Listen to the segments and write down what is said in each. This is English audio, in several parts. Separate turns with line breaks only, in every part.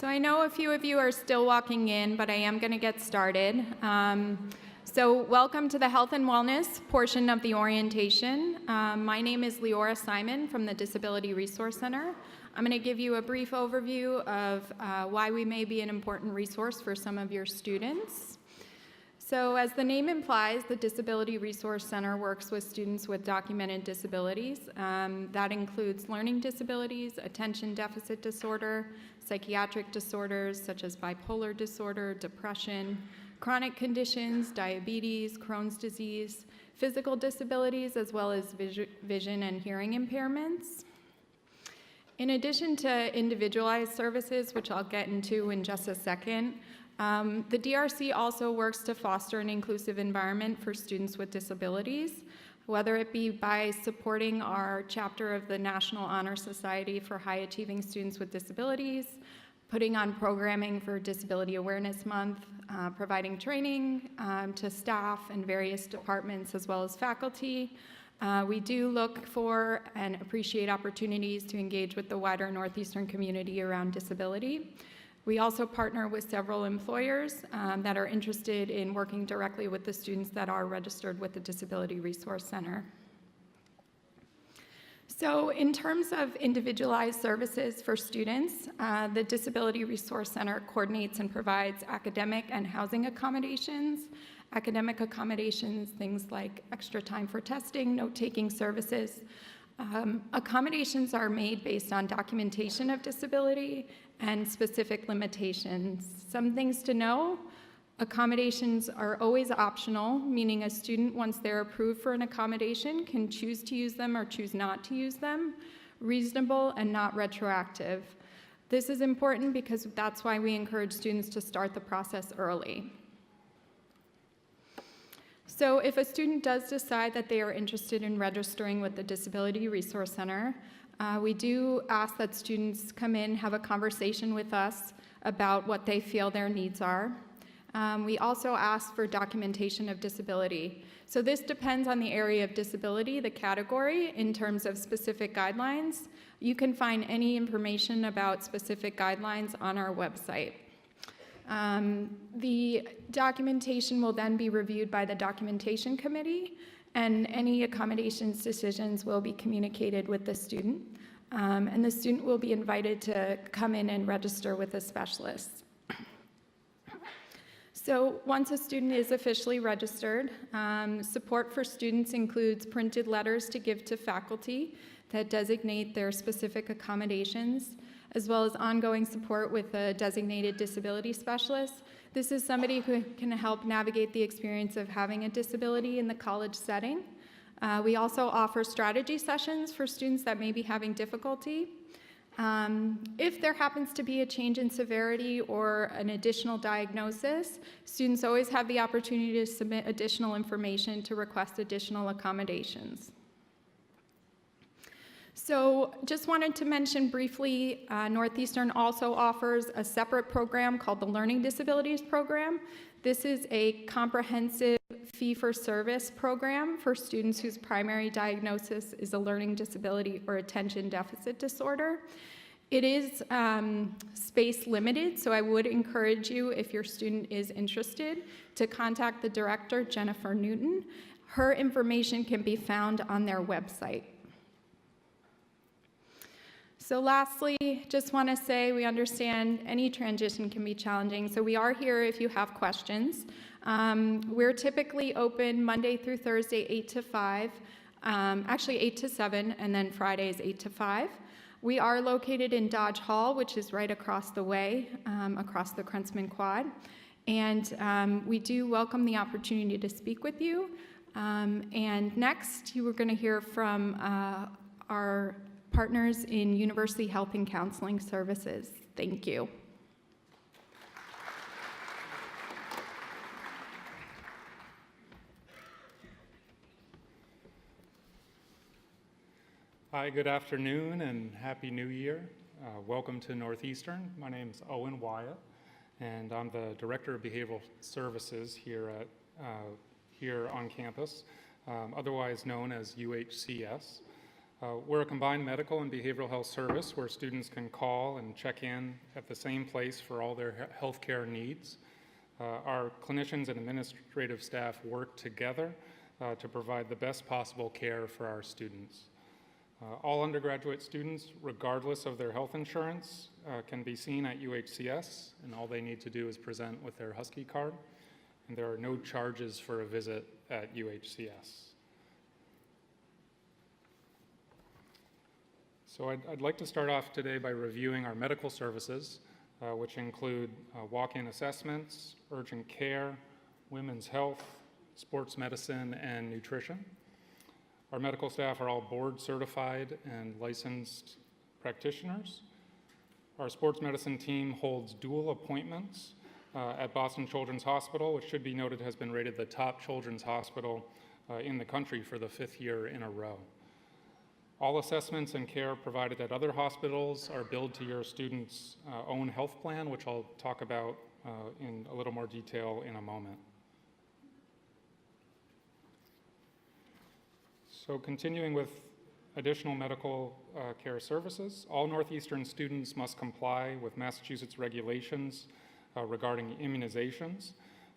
So I know a few of you are still walking in, but I am going to get started. So welcome to the Health and Wellness portion of the orientation. My name is Leora Simon from the Disability Resource Center. I'm going to give you a brief overview of why we may be an important resource for some of your students. So as the name implies, the Disability Resource Center works with students with documented disabilities. That includes learning disabilities, attention deficit disorder, psychiatric disorders such as bipolar disorder, depression, chronic conditions, diabetes, Crohn's disease, physical disabilities, as well as vision and hearing impairments. In addition to individualized services, which I'll get into in just a second, the DRC also works to foster an inclusive environment for students with disabilities, whether it be by supporting our chapter of the National Honor Society for High Achieving Students with Disabilities, putting on programming for Disability Awareness Month, providing training to staff and various departments as well as faculty. We do look for and appreciate opportunities to engage with the wider Northeastern community around disability. We also partner with several employers that are interested in working directly with the students that are registered with the Disability Resource Center. So in terms of individualized services for students, the Disability Resource Center coordinates and provides academic and housing accommodations. Academic accommodations, things like extra time for testing, note-taking services. Accommodations are made based on documentation of disability and specific limitations. Some things to know: accommodations are always optional, meaning a student, once they're approved for an accommodation, can choose to use them or choose not to use them. Reasonable and not retroactive. This is important because that's why we encourage students to start the process early. So if a student does decide that they are interested in registering with the Disability Resource Center, we do ask that students come in, have a conversation with us about what they feel their needs are. We also ask for documentation of disability. So this depends on the area of disability, the category, in terms of specific guidelines. You can find any information about specific guidelines on our website. The documentation will then be reviewed by the documentation committee, and any accommodations decisions will be communicated with the student. And the student will be invited to come in and register with a specialist. So once a student is officially registered, support for students includes printed letters to give to faculty that designate their specific accommodations, as well as ongoing support with a designated disability specialist. This is somebody who can help navigate the experience of having a disability in the college setting. We also offer strategy sessions for students that may be having difficulty. If there happens to be a change in severity or an additional diagnosis, students always have the opportunity to submit additional information to request additional accommodations. So just wanted to mention briefly, Northeastern also offers a separate program called the Learning Disabilities Program. This is a comprehensive fee-for-service program for students whose primary diagnosis is a learning disability or attention deficit disorder. It is space limited, so I would encourage you, if your student is interested, to contact the director, Jennifer Newton. Her information can be found on their website. So lastly, just want to say we understand any transition can be challenging, so we are here if you have questions. We're typically open Monday through Thursday, 8 to 5, actually 8 to 7, and then Fridays, 8 to 5. We are located in Dodge Hall, which is right across the way, across the Krentzman Quad. And we do welcome the opportunity to speak with you. And next, you are going to hear from our partners in University Health and Counseling Services. Thank you.
Hi, good afternoon and Happy New Year. Welcome to Northeastern. My name is Owen Wyatt, and I'm the Director of Behavioral Services here on campus, otherwise known as UHCS. We're a combined medical and behavioral health service where students can call and check in at the same place for all their healthcare needs. Our clinicians and administrative staff work together to provide the best possible care for our students. All undergraduate students, regardless of their health insurance, can be seen at UHCS, and all they need to do is present with their Husky Card, and there are no charges for a visit at UHCS. So I'd like to start off today by reviewing our medical services, which include walk-in assessments, urgent care, women's health, sports medicine, and nutrition. Our medical staff are all board certified and licensed practitioners. Our sports medicine team holds dual appointments at Boston Children's Hospital, which should be noted has been rated the top children's hospital in the country for the 5th year in a row. All assessments and care provided at other hospitals are billed to your student's own health plan, which I'll talk about in a little more detail in a moment. So continuing with additional medical care services, all Northeastern students must comply with Massachusetts regulations regarding immunizations.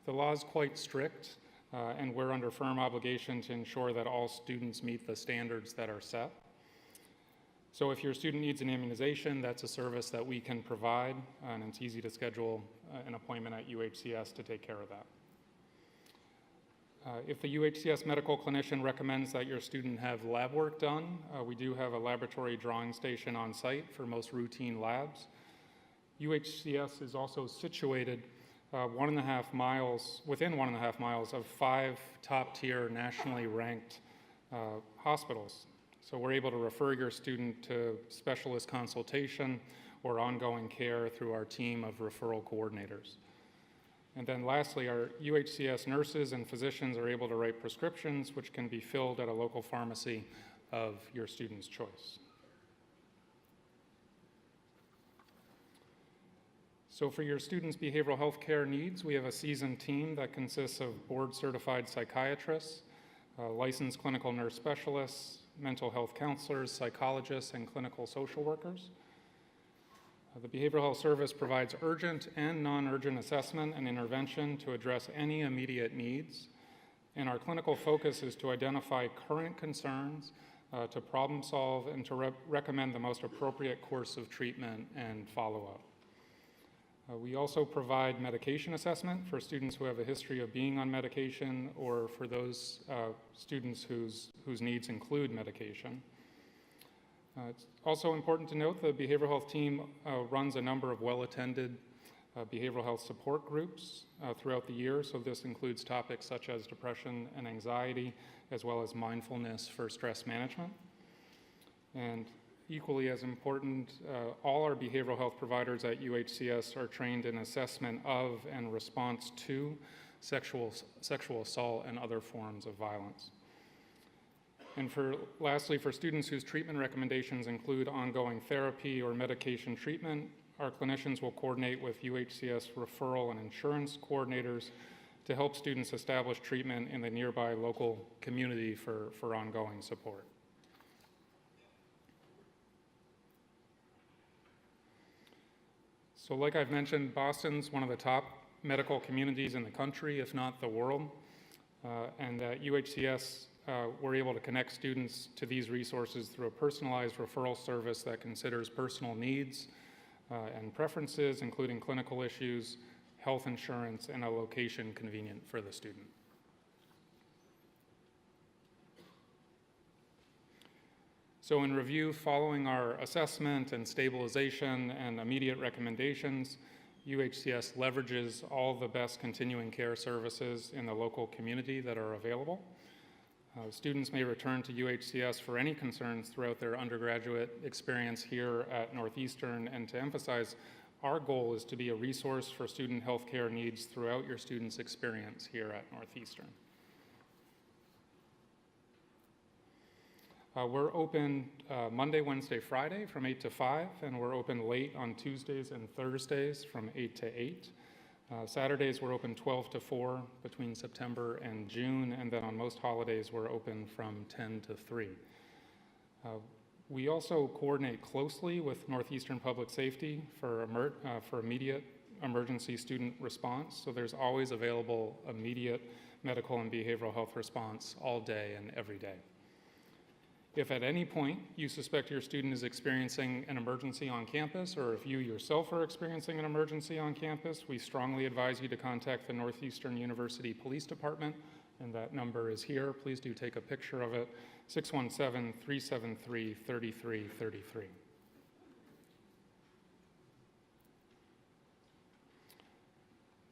The law is quite strict, and we're under firm obligation to ensure that all students meet the standards that are set. So if your student needs an immunization, that's a service that we can provide, and it's easy to schedule an appointment at UHCS to take care of that. If the UHCS medical clinician recommends that your student have lab work done, we do have a laboratory drawing station on site for most routine labs. UHCS is also situated within 1.5 miles of 5 top-tier nationally ranked hospitals. So we're able to refer your student to specialist consultation or ongoing care through our team of referral coordinators. And then lastly, our UHCS nurses and physicians are able to write prescriptions which can be filled at a local pharmacy of your student's choice. So for your students' behavioral health care needs, we have a seasoned team that consists of board-certified psychiatrists, licensed clinical nurse specialists, mental health counselors, psychologists, and clinical social workers. The behavioral health service provides urgent and non-urgent assessment and intervention to address any immediate needs. And our clinical focus is to identify current concerns, to problem solve, and to recommend the most appropriate course of treatment and follow-up. We also provide medication assessment for students who have a history of being on medication or for those students whose needs include medication. It's also important to note the behavioral health team runs a number of well-attended behavioral health support groups throughout the year. So this includes topics such as depression and anxiety, as well as mindfulness for stress management. And equally as important, all our behavioral health providers at UHCS are trained in assessment of and response to sexual assault and other forms of violence. And lastly, for students whose treatment recommendations include ongoing therapy or medication treatment, our clinicians will coordinate with UHCS referral and insurance coordinators to help students establish treatment in the nearby local community for ongoing support. So like I've mentioned, Boston's one of the top medical communities in the country, if not the world. And at UHCS, we're able to connect students to these resources through a personalized referral service that considers personal needs and preferences, including clinical issues, health insurance, and a location convenient for the student. So in review, following our assessment and stabilization and immediate recommendations, UHCS leverages all the best continuing care services in the local community that are available. Students may return to UHCS for any concerns throughout their undergraduate experience here at Northeastern, and to emphasize, our goal is to be a resource for student healthcare needs throughout your student's experience here at Northeastern. We're open Monday, Wednesday, Friday from 8 to 5, and we're open late on Tuesdays and Thursdays from 8 to 8. Saturdays we're open 12 to 4 between September and June, and then on most holidays we're open from 10 to 3. We also coordinate closely with Northeastern Public Safety for immediate emergency student response. So there's always available immediate medical and behavioral health response all day and every day. If at any point you suspect your student is experiencing an emergency on campus, or if you yourself are experiencing an emergency on campus, we strongly advise you to contact the Northeastern University Police Department, and that number is here. Please do take a picture of it, 617-373-3333.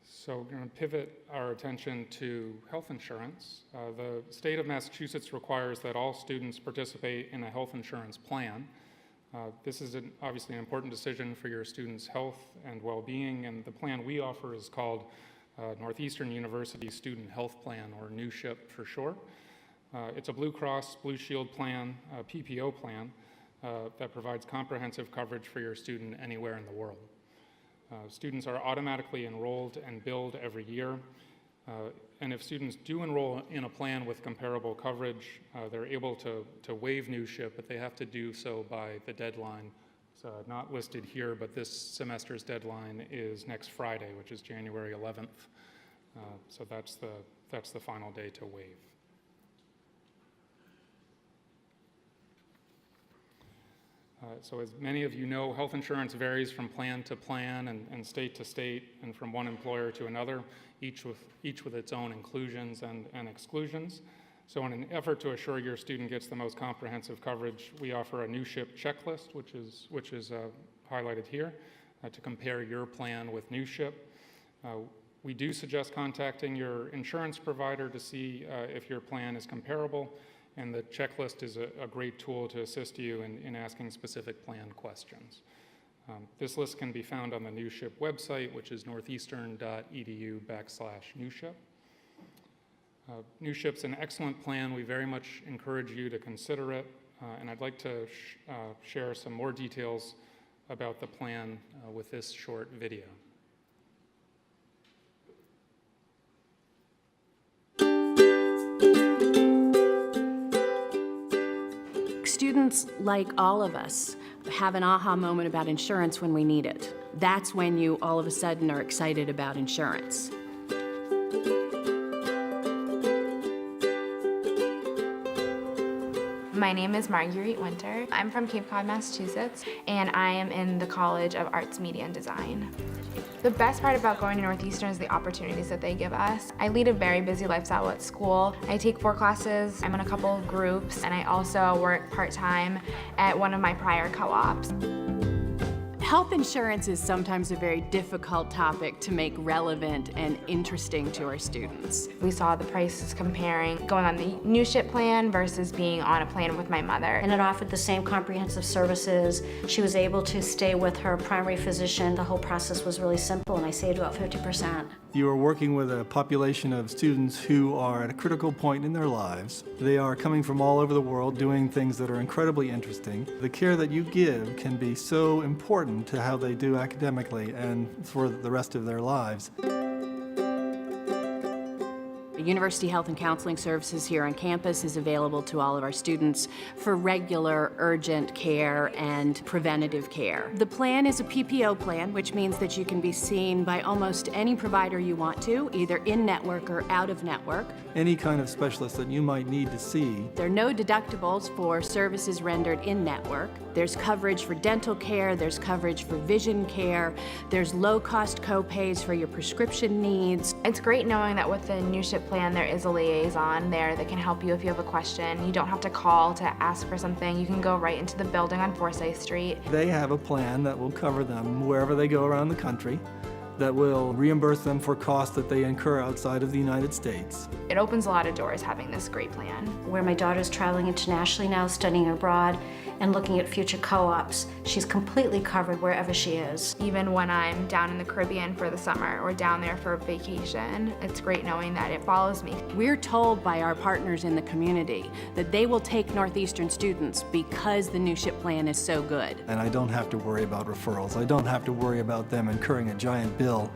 So we're going to pivot our attention to health insurance. The state of Massachusetts requires that all students participate in a health insurance plan. This is obviously an important decision for your students' health and well-being, and the plan we offer is called Northeastern University Student Health Plan, or NUSHIP for short. It's a Blue Cross Blue Shield plan, a PPO plan, that provides comprehensive coverage for your student anywhere in the world. Students are automatically enrolled and billed every year, and if students do enroll in a plan with comparable coverage, they're able to waive NUSHIP, but they have to do so by the deadline. It's not listed here, but this semester's deadline is next Friday, which is January 11th. So that's the final day to waive. So as many of you know, health insurance varies from plan to plan and state to state and from one employer to another, each with its own inclusions and exclusions. So in an effort to assure your student gets the most comprehensive coverage, we offer a NUSHIP checklist, which is highlighted here, to compare your plan with NUSHIP. We do suggest contacting your insurance provider to see if your plan is comparable, and the checklist is a great tool to assist you in asking specific plan questions. This list can be found on the NUSHIP website, which is northeastern.edu/NUSHIP. NUSHIP's an excellent plan. We very much encourage you to consider it, and I'd like to share some more details about the plan with this short video.
Students, like all of us, have an aha moment about insurance when we need it. That's when you all of a sudden are excited about insurance.
My name is Marguerite Winter. I'm from Cape Cod, Massachusetts, and I am in the College of Arts, Media, and Design. The best part about going to Northeastern is the opportunities that they give us. I lead a very busy lifestyle at school. I take 4 classes, I'm in a couple of groups, and I also work part-time at one of my prior co-ops.
Health insurance is sometimes a very difficult topic to make relevant and interesting to our students.
We saw the prices comparing going on the NUSHIP plan versus being on a plan with my mother.
And it offered the same comprehensive services. She was able to stay with her primary physician. The whole process was really simple, and I saved about 50%.
You are working with a population of students who are at a critical point in their lives. They are coming from all over the world doing things that are incredibly interesting. The care that you give can be so important to how they do academically and for the rest of their lives.
University Health and Counseling Services here on campus is available to all of our students for regular, urgent care and preventative care. The plan is a PPO plan, which means that you can be seen by almost any provider you want to, either in-network or out-of-network.
Any kind of specialist that you might need to see.
There are no deductibles for services rendered in-network. There's coverage for dental care, there's coverage for vision care, there's low-cost co-pays for your prescription needs.
It's great knowing that with the NUSHIP plan there is a liaison there that can help you if you have a question. You don't have to call to ask for something. You can go right into the building on Forsyth Street.
They have a plan that will cover them wherever they go around the country, that will reimburse them for costs that they incur outside of the United States.
It opens a lot of doors having this great plan.
Where my daughter's traveling internationally now, studying abroad, and looking at future co-ops, she's completely covered wherever she is.
Even when I'm down in the Caribbean for the summer or down there for vacation, it's great knowing that it follows me.
We're told by our partners in the community that they will take Northeastern students because the NUSHIP plan is so good.
And I don't have to worry about referrals. I don't have to worry about them incurring a giant bill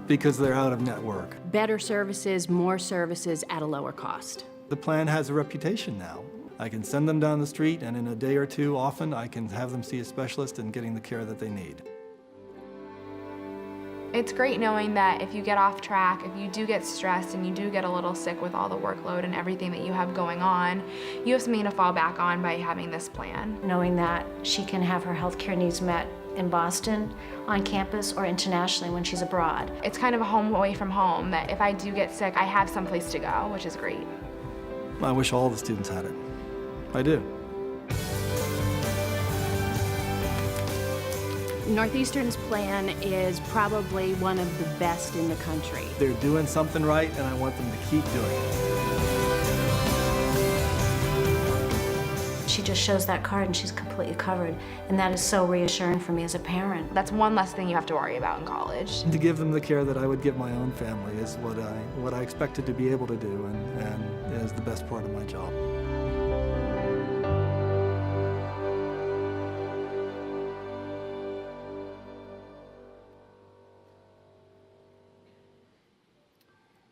because they're out of network.
Better services, more services at a lower cost.
The plan has a reputation now. I can send them down the street, and in a day or two, often, I can have them see a specialist and getting the care that they need.
It's great knowing that if you get off track, if you do get stressed and you do get a little sick with all the workload and everything that you have going on, you have something to fall back on by having this plan.
Knowing that she can have her healthcare needs met in Boston, on campus, or internationally when she's abroad.
It's kind of a home away from home, that if I do get sick, I have someplace to go, which is great.
I wish all the students had it. I do.
Northeastern's plan is probably one of the best in the country.
They're doing something right, and I want them to keep doing it.
She just shows that card and she's completely covered, and that is so reassuring for me as a parent.
That's one less thing you have to worry about in college.
To give them the care that I would give my own family is what I expected to be able to do, and is the best part of my job.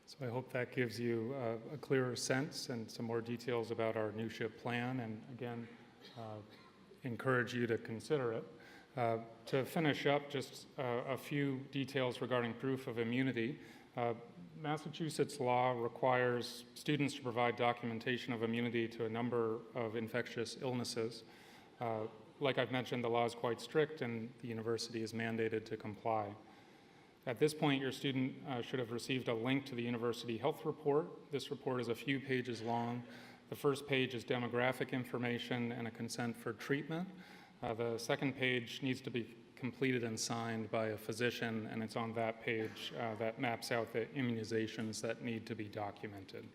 So I hope that gives you a clearer sense and some more details about our new SHIP plan, and again, encourage you to consider it. To finish up, just a few details regarding proof of immunity. Massachusetts law requires students to provide documentation of immunity to a number of infectious illnesses. Like I've mentioned, the law is quite strict and the university is mandated to comply. At this point, your student should have received a link to the university health report. This report is a few pages long. The first page is demographic information and a consent for treatment. The second page needs to be completed and signed by a physician, and it's on that page that maps out the immunizations that need to be documented.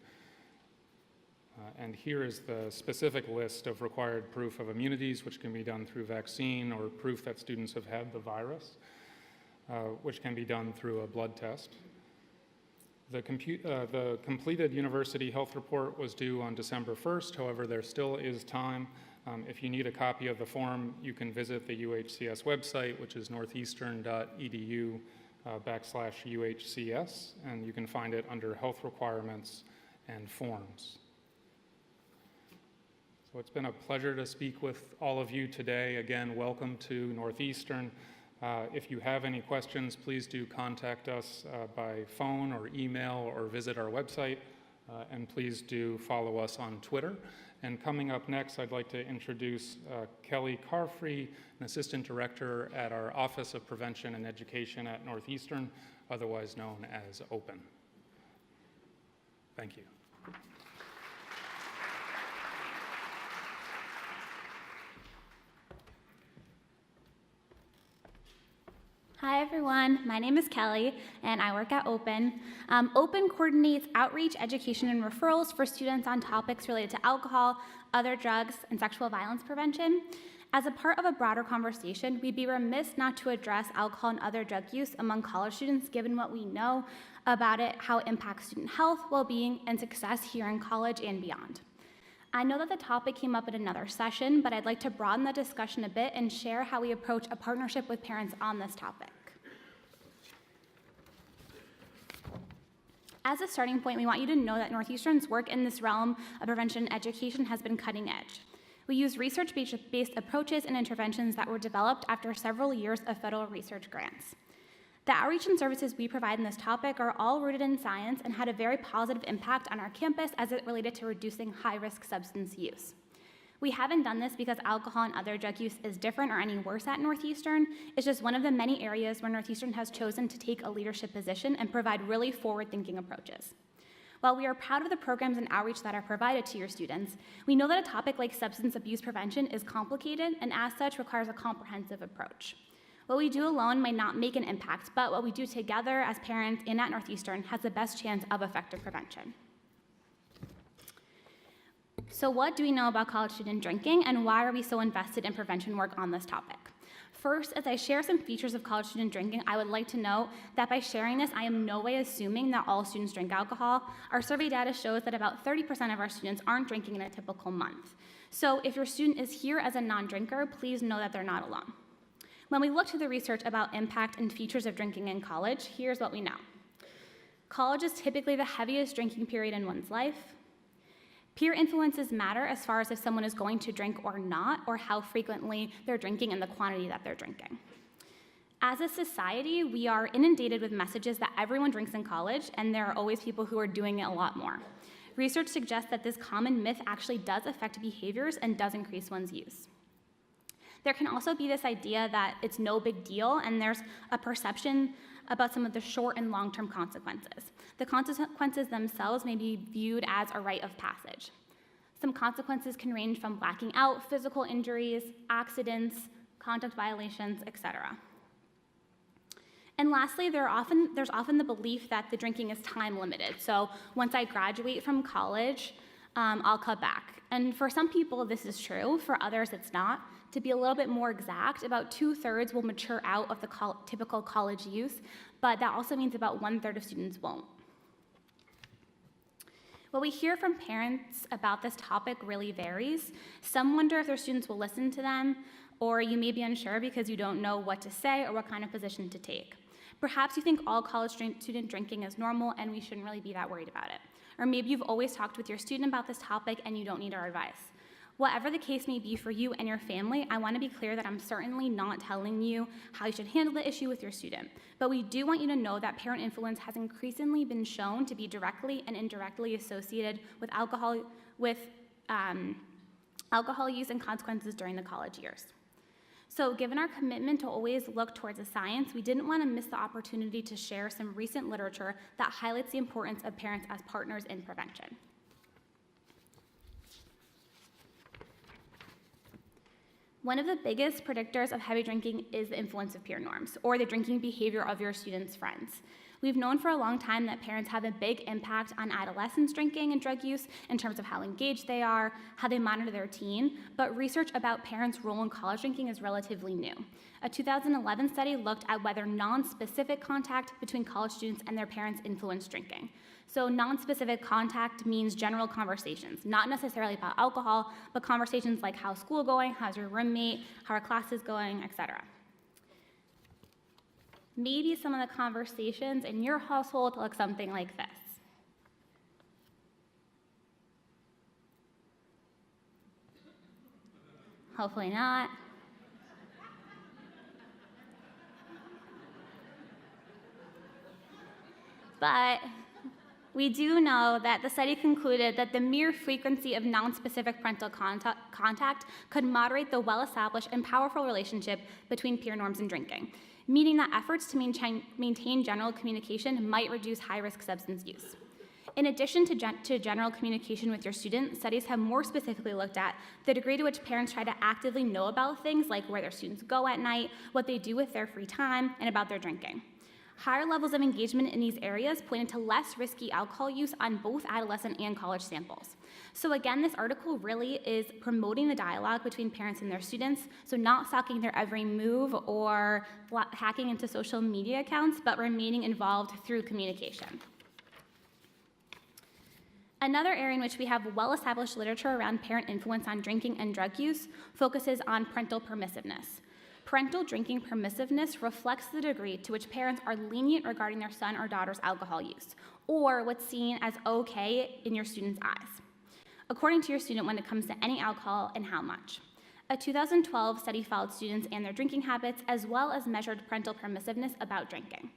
And here is the specific list of required proof of immunities, which can be done through vaccine or proof that students have had the virus. Which can be done through a blood test. The completed university health report was due on December 1st. However, there still is time. If you need a copy of the form, you can visit the UHCS website, which is Northeastern.edu/UHCS, and you can find it under health requirements and forms. So it's been a pleasure to speak with all of you today. Again, welcome to Northeastern. If you have any questions, please do contact us by phone or email or visit our website, and please do follow us on Twitter. And coming up next, I'd like to introduce Kelly Carfree, an Assistant Director at our Office of Prevention and Education at Northeastern, otherwise known as OPEN. Thank you.
Hi everyone, my name is Kelly and I work at OPEN. OPEN coordinates outreach, education, and referrals for students on topics related to alcohol, other drugs, and sexual violence prevention. As a part of a broader conversation, we'd be remiss not to address alcohol and other drug use among college students given what we know about it, how it impacts student health, well-being, and success here in college and beyond. I know that the topic came up in another session, but I'd like to broaden the discussion a bit and share how we approach a partnership with parents on this topic. As a starting point, we want you to know that Northeastern's work in this realm of prevention and education has been cutting edge. We use research-based approaches and interventions that were developed after several years of federal research grants. The outreach and services we provide in this topic are all rooted in science and had a very positive impact on our campus as it related to reducing high-risk substance use. We haven't done this because alcohol and other drug use is different or any worse at Northeastern. It's just one of the many areas where Northeastern has chosen to take a leadership position and provide really forward-thinking approaches. While we are proud of the programs and outreach that are provided to your students, we know that a topic like substance abuse prevention is complicated and as such requires a comprehensive approach. What we do alone might not make an impact, but what we do together as parents and at Northeastern has the best chance of effective prevention. So what do we know about college student drinking, and why are we so invested in prevention work on this topic? First, as I share some features of college student drinking, I would like to note that by sharing this, I am no way assuming that all students drink alcohol. Our survey data shows that about 30% of our students aren't drinking in a typical month. So if your student is here as a non-drinker, please know that they're not alone. When we look to the research about impact and features of drinking in college, here's what we know. College is typically the heaviest drinking period in one's life. Peer influences matter as far as if someone is going to drink or not, or how frequently they're drinking and the quantity that they're drinking. As a society, we are inundated with messages that everyone drinks in college, and there are always people who are doing it a lot more. Research suggests that this common myth actually does affect behaviors and does increase one's use. There can also be this idea that it's no big deal, and there's a perception about some of the short and long-term consequences. The consequences themselves may be viewed as a rite of passage. Some consequences can range from blacking out, physical injuries, accidents, conduct violations, etc. And lastly, there's often the belief that the drinking is time limited. So once I graduate from college, I'll cut back. And for some people, this is true. For others, it's not. To be a little bit more exact, about 2/3 will mature out of the typical college use, but that also means about 1/3 of students won't. What we hear from parents about this topic really varies. Some wonder if their students will listen to them, or you may be unsure because you don't know what to say or what kind of position to take. Perhaps you think all college student drinking is normal and we shouldn't really be that worried about it. Or maybe you've always talked with your student about this topic and you don't need our advice. Whatever the case may be for you and your family, I want to be clear that I'm certainly not telling you how you should handle the issue with your student. But we do want you to know that parent influence has increasingly been shown to be directly and indirectly associated with alcohol use and consequences during the college years. So given our commitment to always look towards the science, we didn't want to miss the opportunity to share some recent literature that highlights the importance of parents as partners in prevention. One of the biggest predictors of heavy drinking is the influence of peer norms, or the drinking behavior of your students' friends. We've known for a long time that parents have a big impact on adolescents' drinking and drug use in terms of how engaged they are, how they monitor their teen, but research about parents' role in college drinking is relatively new. A 2011 study looked at whether non-specific contact between college students and their parents influenced drinking. So non-specific contact means general conversations, not necessarily about alcohol, but conversations like how's school going, how's your roommate, how are classes going, etc. Maybe some of the conversations in your household look something like this. Hopefully not. But we do know that the study concluded that the mere frequency of non-specific parental contact could moderate the well-established and powerful relationship between peer norms and drinking, meaning that efforts to maintain general communication might reduce high-risk substance use. In addition to general communication with your student, studies have more specifically looked at the degree to which parents try to actively know about things like where their students go at night, what they do with their free time, and about their drinking. Higher levels of engagement in these areas pointed to less risky alcohol use on both adolescent and college samples. So again, this article really is promoting the dialogue between parents and their students, so not stalking their every move or hacking into social media accounts, but remaining involved through communication. Another area in which we have well-established literature around parent influence on drinking and drug use focuses on parental permissiveness. Parental drinking permissiveness reflects the degree to which parents are lenient regarding their son or daughter's alcohol use, or what's seen as okay in your student's eyes, according to your student when it comes to any alcohol and how much. A 2012 study followed students and their drinking habits, as well as measured parental permissiveness about drinking.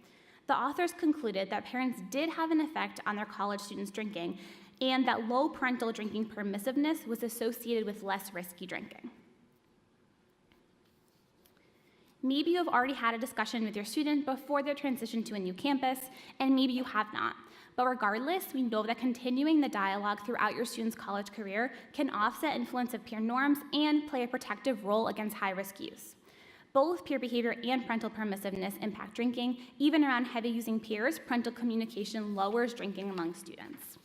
The authors concluded that parents did have an effect on their college students' drinking, and that low parental drinking permissiveness was associated with less risky drinking. Maybe you have already had a discussion with your student before their transition to a new campus, and maybe you have not. But regardless, we know that continuing the dialogue throughout your student's college career can offset influence of peer norms and play a protective role against high-risk use. Both peer behavior and parental permissiveness impact drinking. Even around heavy-using peers, parental communication lowers drinking among students.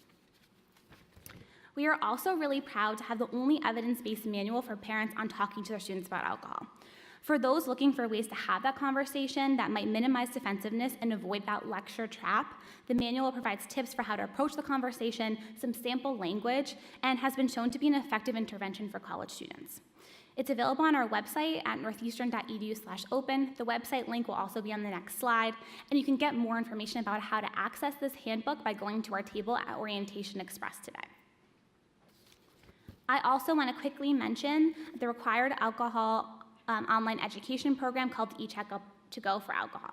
We are also really proud to have the only evidence-based manual for parents on talking to their students about alcohol. For those looking for ways to have that conversation that might minimize defensiveness and avoid that lecture trap, the manual provides tips for how to approach the conversation, some sample language, and has been shown to be an effective intervention for college students. It's available on our website at Northeastern.edu/open. The website link will also be on the next slide, and you can get more information about how to access this handbook by going to our table at Orientation Express today. I also want to quickly mention the required alcohol online education program called eCheckup to Go for alcohol.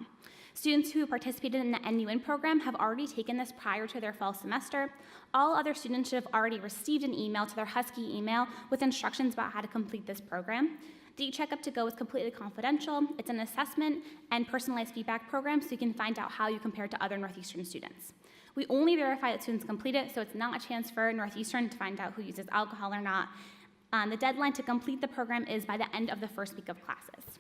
Students who participated in the NUN program have already taken this prior to their fall semester. All other students should have already received an email to their Husky email with instructions about how to complete this program. The eCheckup to Go is completely confidential. It's an assessment and personalized feedback program so you can find out how you compare to other Northeastern students. We only verify that students complete it, so it's not a chance for Northeastern to find out who uses alcohol or not. The deadline to complete the program is by the end of the first week of classes.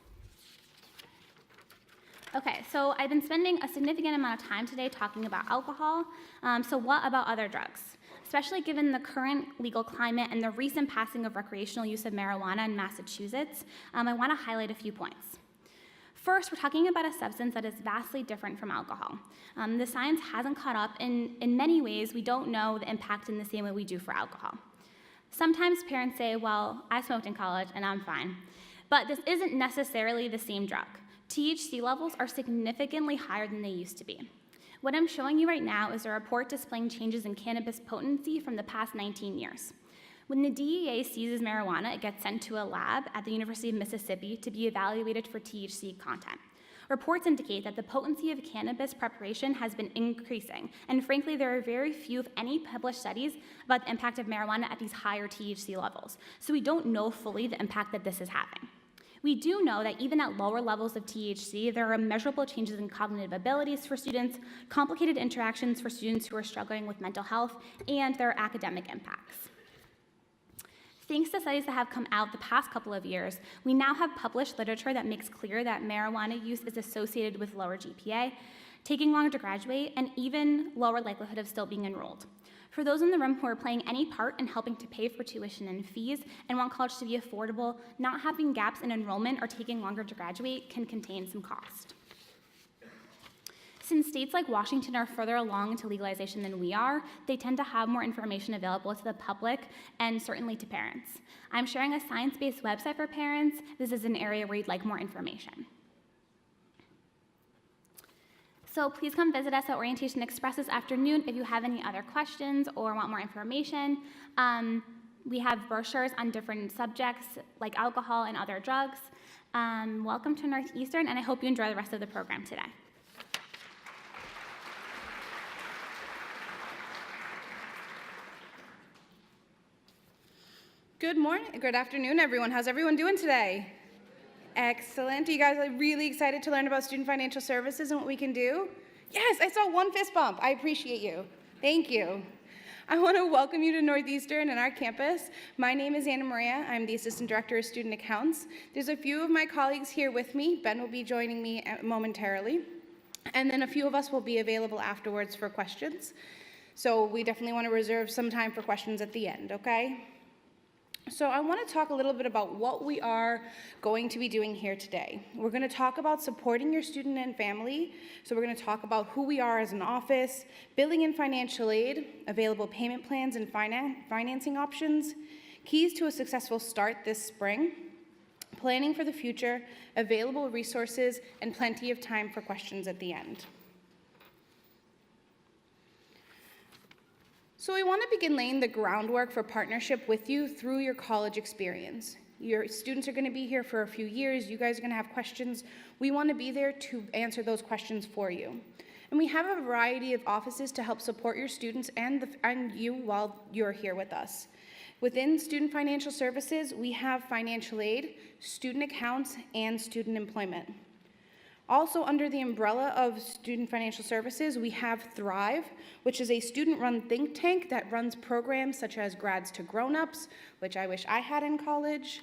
Okay, so I've been spending a significant amount of time today talking about alcohol. So what about other drugs? Especially given the current legal climate and the recent passing of recreational use of marijuana in Massachusetts, I want to highlight a few points. First, we're talking about a substance that is vastly different from alcohol. The science hasn't caught up. In many ways, we don't know the impact in the same way we do for alcohol. Sometimes parents say, well, I smoked in college and I'm fine. But this isn't necessarily the same drug. THC levels are significantly higher than they used to be. What I'm showing you right now is a report displaying changes in cannabis potency from the past 19 years. When the DEA seizes marijuana, it gets sent to a lab at the University of Mississippi to be evaluated for THC content. Reports indicate that the potency of cannabis preparation has been increasing, and frankly, there are very few, if any, published studies about the impact of marijuana at these higher THC levels, so we don't know fully the impact that this is having. We do know that even at lower levels of THC, there are measurable changes in cognitive abilities for students, complicated interactions for students who are struggling with mental health, and there are academic impacts. Thanks to studies that have come out the past couple of years, we now have published literature that makes clear that marijuana use is associated with lower GPA, taking longer to graduate, and even lower likelihood of still being enrolled. For those in the room who are playing any part in helping to pay for tuition and fees and want college to be affordable, not having gaps in enrollment or taking longer to graduate can contain some cost. Since states like Washington are further along into legalization than we are, they tend to have more information available to the public and certainly to parents. I'm sharing a science-based website for parents. This is an area where you'd like more information. So please come visit us at Orientation Express this afternoon if you have any other questions or want more information. We have brochures on different subjects like alcohol and other drugs. Welcome to Northeastern, and I hope you enjoy the rest of the program today.
Good morning, good afternoon, everyone. How's everyone doing today? Excellent. Are you guys really excited to learn about student financial services and what we can do? Yes, I saw one fist bump. I appreciate you. Thank you. I want to welcome you to Northeastern and our campus. My name is Anna Maria. I'm the Assistant Director of Student Accounts. There's a few of my colleagues here with me. Ben will be joining me momentarily. And then a few of us will be available afterwards for questions. So we definitely want to reserve some time for questions at the end, okay? So I want to talk a little bit about what we are going to be doing here today. We're going to talk about supporting your student and family. So we're going to talk about who we are as an office, billing and financial aid, available payment plans and financing options, keys to a successful start this spring, planning for the future, available resources, and plenty of time for questions at the end. So we want to begin laying the groundwork for partnership with you through your college experience. Your students are going to be here for a few years. You guys are going to have questions. We want to be there to answer those questions for you. And we have a variety of offices to help support your students and you while you're here with us. Within Student Financial Services, we have financial aid, student accounts, and student employment. Also under the umbrella of Student Financial Services, we have Thrive, which is a student-run think tank that runs programs such as Grads to Grown-Ups, which I wish I had in college,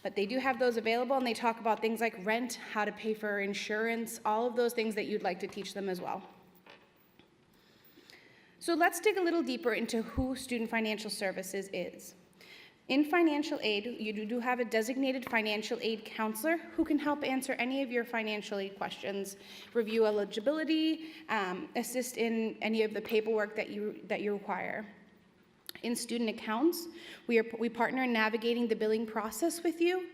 but they do have those available, and they talk about things like rent, how to pay for insurance, all of those things that you'd like to teach them as well. So let's dig a little deeper into who Student Financial Services is. In financial aid, you do have a designated financial aid counselor who can help answer any of your financial aid questions, review eligibility, assist in any of the paperwork that you require. In student accounts, we partner in navigating the billing process with you.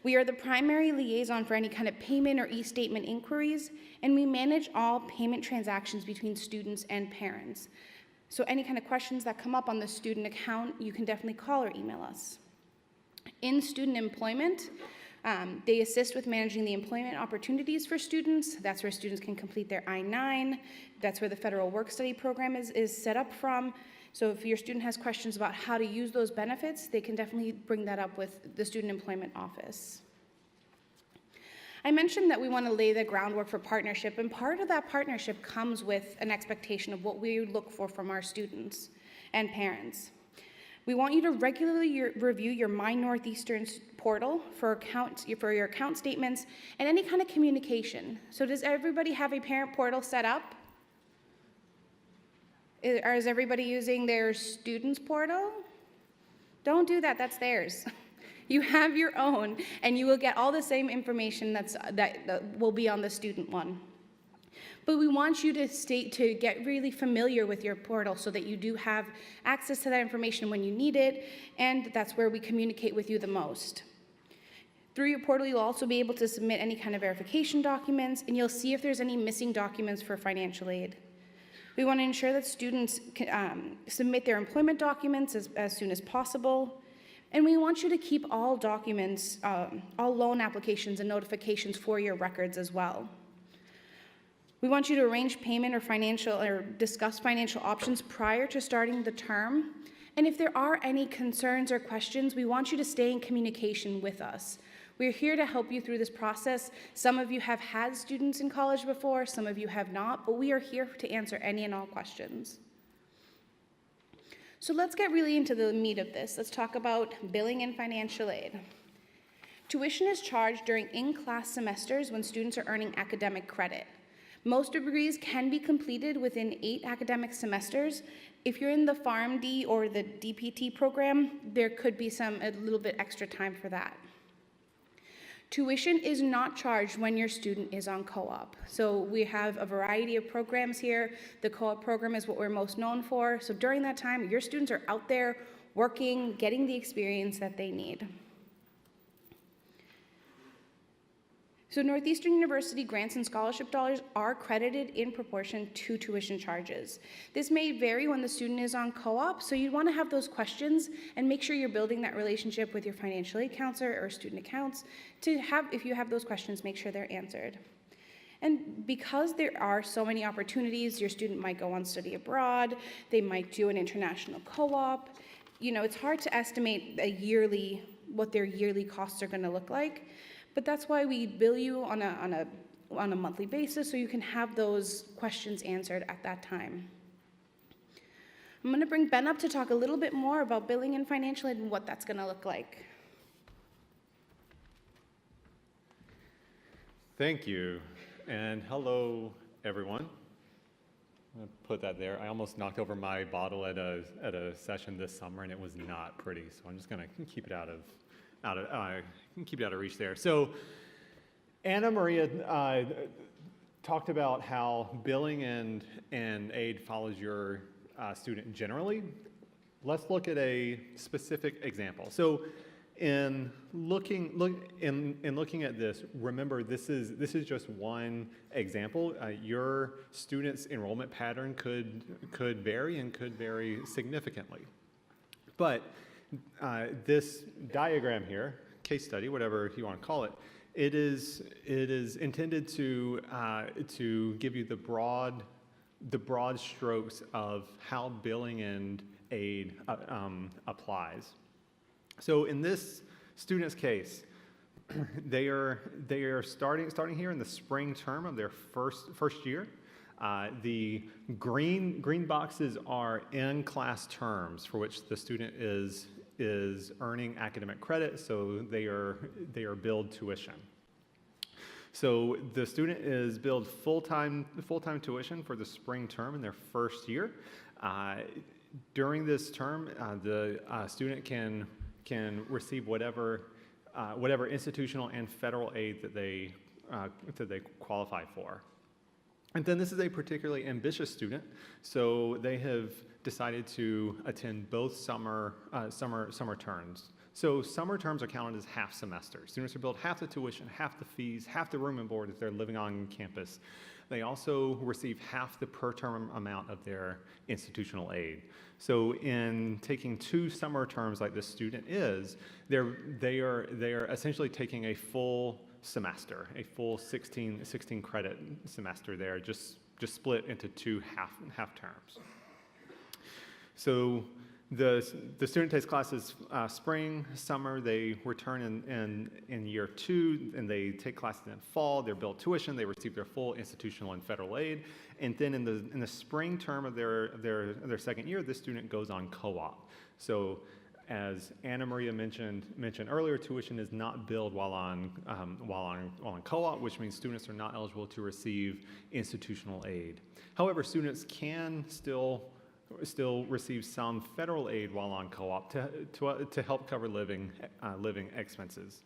We are the primary liaison for any kind of payment or e-statement inquiries, and we manage all payment transactions between students and parents. So any kind of questions that come up on the student account, you can definitely call or email us. In student employment, they assist with managing the employment opportunities for students. That's where students can complete their I-9. That's where the federal work-study program is set up from. So if your student has questions about how to use those benefits, they can definitely bring that up with the Student Employment Office. I mentioned that we want to lay the groundwork for partnership, and part of that partnership comes with an expectation of what we look for from our students and parents. We want you to regularly review your My Northeastern portal for your account statements and any kind of communication. So does everybody have a parent portal set up? Is everybody using their students portal? Don't do that, that's theirs. You have your own, and you will get all the same information that will be on the student one. But we want you to get really familiar with your portal so that you do have access to that information when you need it, and that's where we communicate with you the most. Through your portal, you'll also be able to submit any kind of verification documents, and you'll see if there's any missing documents for financial aid. We want to ensure that students can, submit their employment documents as soon as possible. And we want you to keep all documents, all loan applications and notifications for your records as well. We want you to arrange payment or discuss financial options prior to starting the term. And if there are any concerns or questions, we want you to stay in communication with us. We're here to help you through this process. Some of you have had students in college before, some of you have not, but we are here to answer any and all questions. So let's get really into the meat of this. Let's talk about billing and financial aid. Tuition is charged during in-class semesters when students are earning academic credit. Most degrees can be completed within 8 academic semesters. If you're in the PharmD or the DPT program, there could be a little bit extra time for that. Tuition is not charged when your student is on co-op. So we have a variety of programs here. The co-op program is what we're most known for. So during that time, your students are out there working, getting the experience that they need. So Northeastern University grants and scholarship dollars are credited in proportion to tuition charges. This may vary when the student is on co-op, so you want to have those questions and make sure you're building that relationship with your financial aid counselor or student accounts to have, if you have those questions, make sure they're answered. And because there are so many opportunities, your student might go on study abroad, they might do an international co-op. You know, it's hard to estimate what their yearly costs are going to look like. But that's why we bill you on a monthly basis so you can have those questions answered at that time. I'm going to bring Ben up to talk a little bit more about billing and financial aid and what that's going to look like.
Thank you, and hello, everyone. I'm going to put that there. I almost knocked over my bottle at a session this summer, and it was not pretty, so I'm just going to keep it out of reach there. So Anna Maria talked about how billing and aid follows your student generally. Let's look at a specific example. So in looking at this, remember this is just one example. Your student's enrollment pattern could vary significantly, but this diagram here, case study, whatever you want to call it, it is intended to give you the broad strokes of how billing and aid applies. So in this student's case, they are starting here in the spring term of their first year. The green boxes are in-class terms for which the student is earning academic credit, so they are billed tuition. So the student is billed full-time tuition for the spring term in their first year. During this term, the student can receive whatever institutional and federal aid that they qualify for. And then this is a particularly ambitious student, so they have decided to attend both summer terms. So summer terms are counted as half semesters. Students are billed half the tuition, half the fees, half the room and board if they're living on campus. they also receive half the per term amount of their institutional aid. So in taking 2 summer terms like this student is, they are essentially taking a full semester, a full 16 credit semester there, just split into 2 half terms. So the student takes classes spring, summer, they return in year 2, and they take classes in fall, they're billed tuition, they receive their full institutional and federal aid, and then in the spring term of their second year, this student goes on co-op. So as Anna Maria mentioned earlier, tuition is not billed while on co-op, which means students are not eligible to receive institutional aid. However, students can still receive some federal aid while on co-op to help cover living expenses.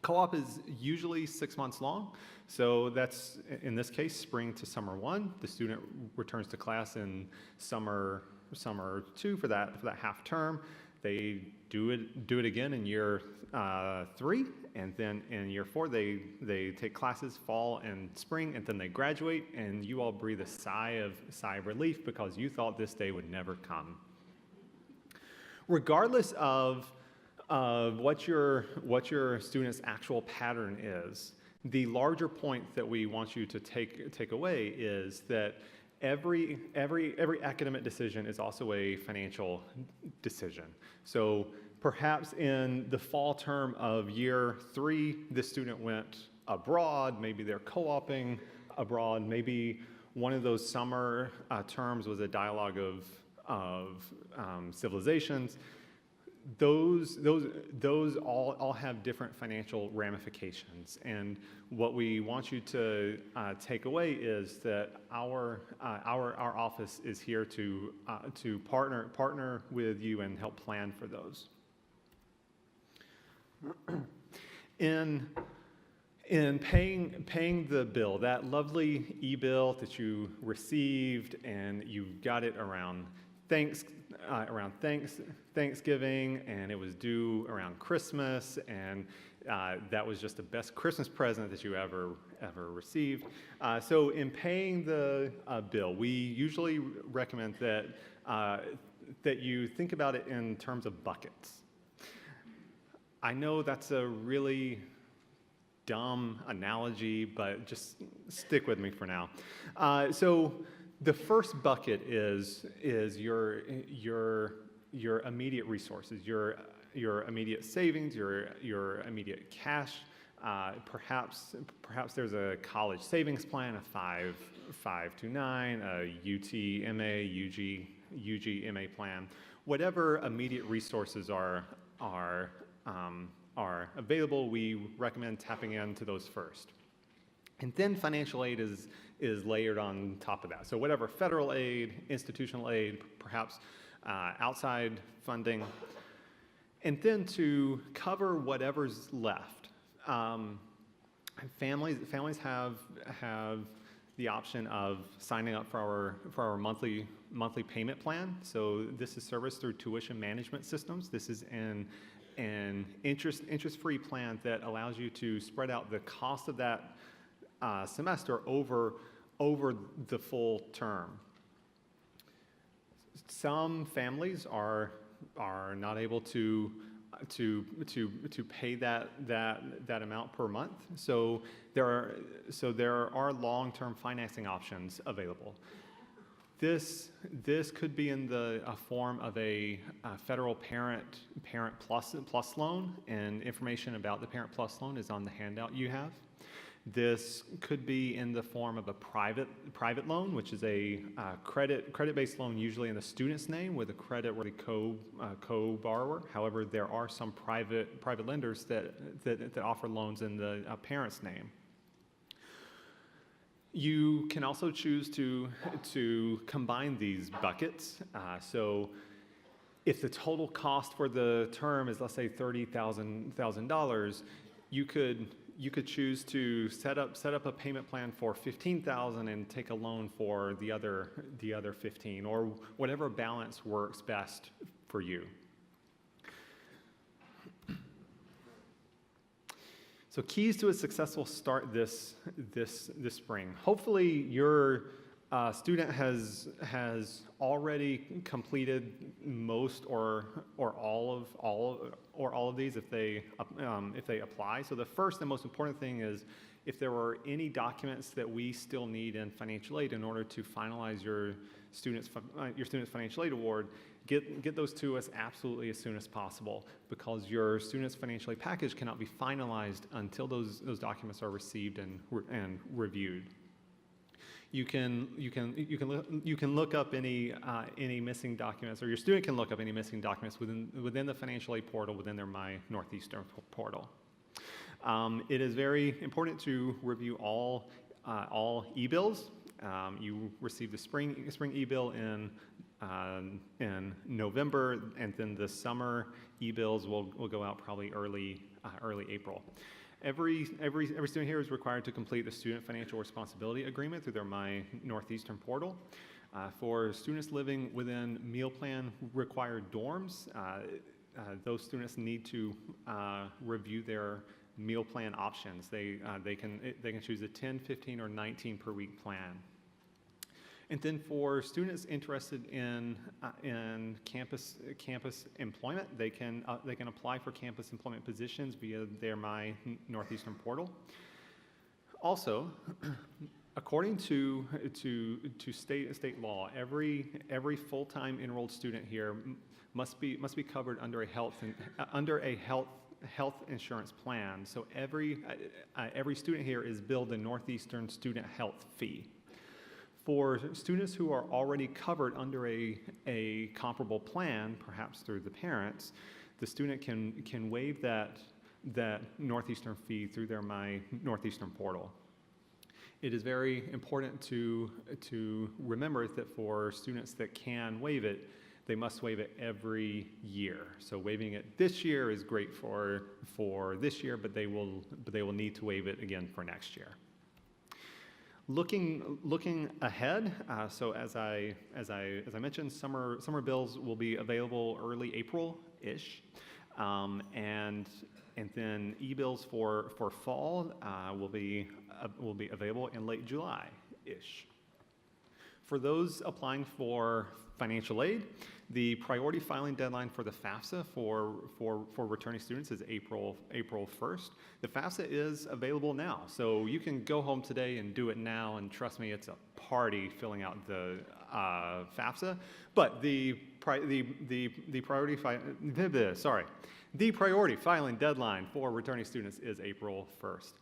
Co-op is usually 6 months long, so that's, in this case, spring to summer 1. The student returns to class in summer 2 for that half term. They do it again in year 3, and then in year 4 they take classes fall and spring, and then they graduate, and you all breathe a sigh of relief because you thought this day would never come. Regardless of what your student's actual pattern is, the larger point that we want you to take away is that every academic decision is also a financial decision. So perhaps in the fall term of year 3, the student went abroad, maybe they're co-oping abroad, maybe one of those summer terms was a dialogue of civilizations. Those all have different financial ramifications, and what we want you to take away is that our office is here to partner with you and help plan for those. In paying the bill, that lovely e-bill that you received and you got it around Thanksgiving, and it was due around Christmas, and that was just the best Christmas present that you ever received. So in paying the bill, we usually recommend that you think about it in terms of buckets. I know that's a really dumb analogy, but just stick with me for now. So the first bucket is your immediate resources, your immediate savings, your immediate cash. Perhaps there's a college savings plan, a 529, a UTMA, UGMA plan. Whatever immediate resources are available, we recommend tapping into those first. And then financial aid is layered on top of that. So whatever federal aid, institutional aid, perhaps outside funding, and then to cover whatever's left. Families have the option of signing up for our monthly payment plan. So this is serviced through tuition management systems. This is an interest-free plan that allows you to spread out the cost of that semester over the full term. Some families are not able to pay that amount per month. So there are long-term financing options available. This could be in the form of a federal Parent Plus loan, and information about the Parent Plus loan is on the handout you have. This could be in the form of a private loan, which is a credit-based loan, usually in the student's name with a credit-worthy co-borrower. However, there are some private lenders that offer loans in the parent's name. You can also choose to combine these buckets. So if the total cost for the term is, let's say, $30,000, you could choose to set up a payment plan for $15,000 and take a loan for the other $15,000, or whatever balance works best for you. So keys to a successful start this spring. Hopefully your student has already completed most or all of these if they apply. So the first and most important thing is if there are any documents that we still need in financial aid in order to finalize your student's financial aid award, get those to us absolutely as soon as possible, because your student's financial aid package cannot be finalized until those documents are received and reviewed. You can look up any missing documents, or your student can look up any missing documents within the financial aid portal, within their My Northeastern portal. It is very important to review all e-bills. You receive the spring e-bill in November, and then the summer e-bills will go out probably early April. Every student here is required to complete the Student Financial Responsibility Agreement through their My Northeastern portal. For students living within meal plan required dorms, those students need to review their meal plan options. They can choose a 10, 15, or 19 per week plan. And then for students interested in campus employment, they can apply for campus employment positions via their My Northeastern portal. Also, according to state law, every full-time enrolled student here must be covered under a health insurance plan. So every student here is billed a Northeastern student health fee. For students who are already covered under a comparable plan, perhaps through the parents, the student can waive that Northeastern fee through their My Northeastern portal. It is very important to remember that for students that can waive it, they must waive it every year. So waiving it this year is great for this year, but they will need to waive it again for next year. Looking ahead, so as I mentioned, summer bills will be available early April-ish, and then e-bills for fall will be available in late July-ish. For those applying for financial aid, the priority filing deadline for the FAFSA for returning students is April 1st. The FAFSA is available now, so you can go home today and do it now, and trust me, it's a party filling out the FAFSA. But the priority filing deadline for returning students is April 1st.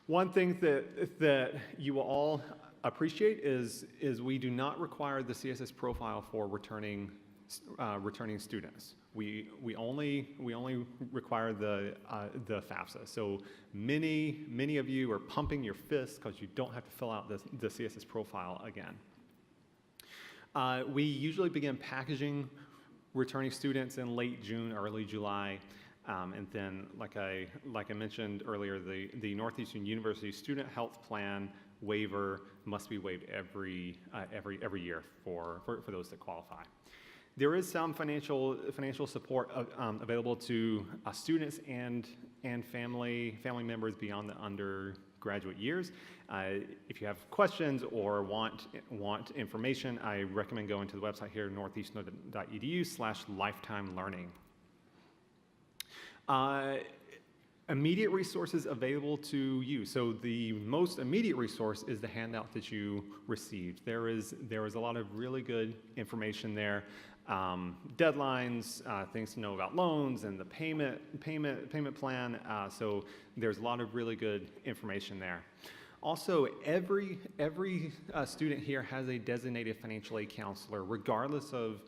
One thing that you will all appreciate is we do not require the CSS profile for returning students. We only require the FAFSA. So many of you are pumping your fists because you don't have to fill out the CSS profile again. We usually begin packaging returning students in late June, early July. And then, like I mentioned earlier, the Northeastern University Student Health Plan waiver must be waived every year for those that qualify. There is some financial support available to students and family members beyond the undergraduate years. If you have questions or want information, I recommend going to the website here, Northeastern.Edu/lifetime learning. Immediate resources available to you. So the most immediate resource is the handout that you received. There is a lot of really good information there. Deadlines, things to know about loans and the payment plan. So there's a lot of really good information there. Also, every student here has a designated financial aid counselor, regardless of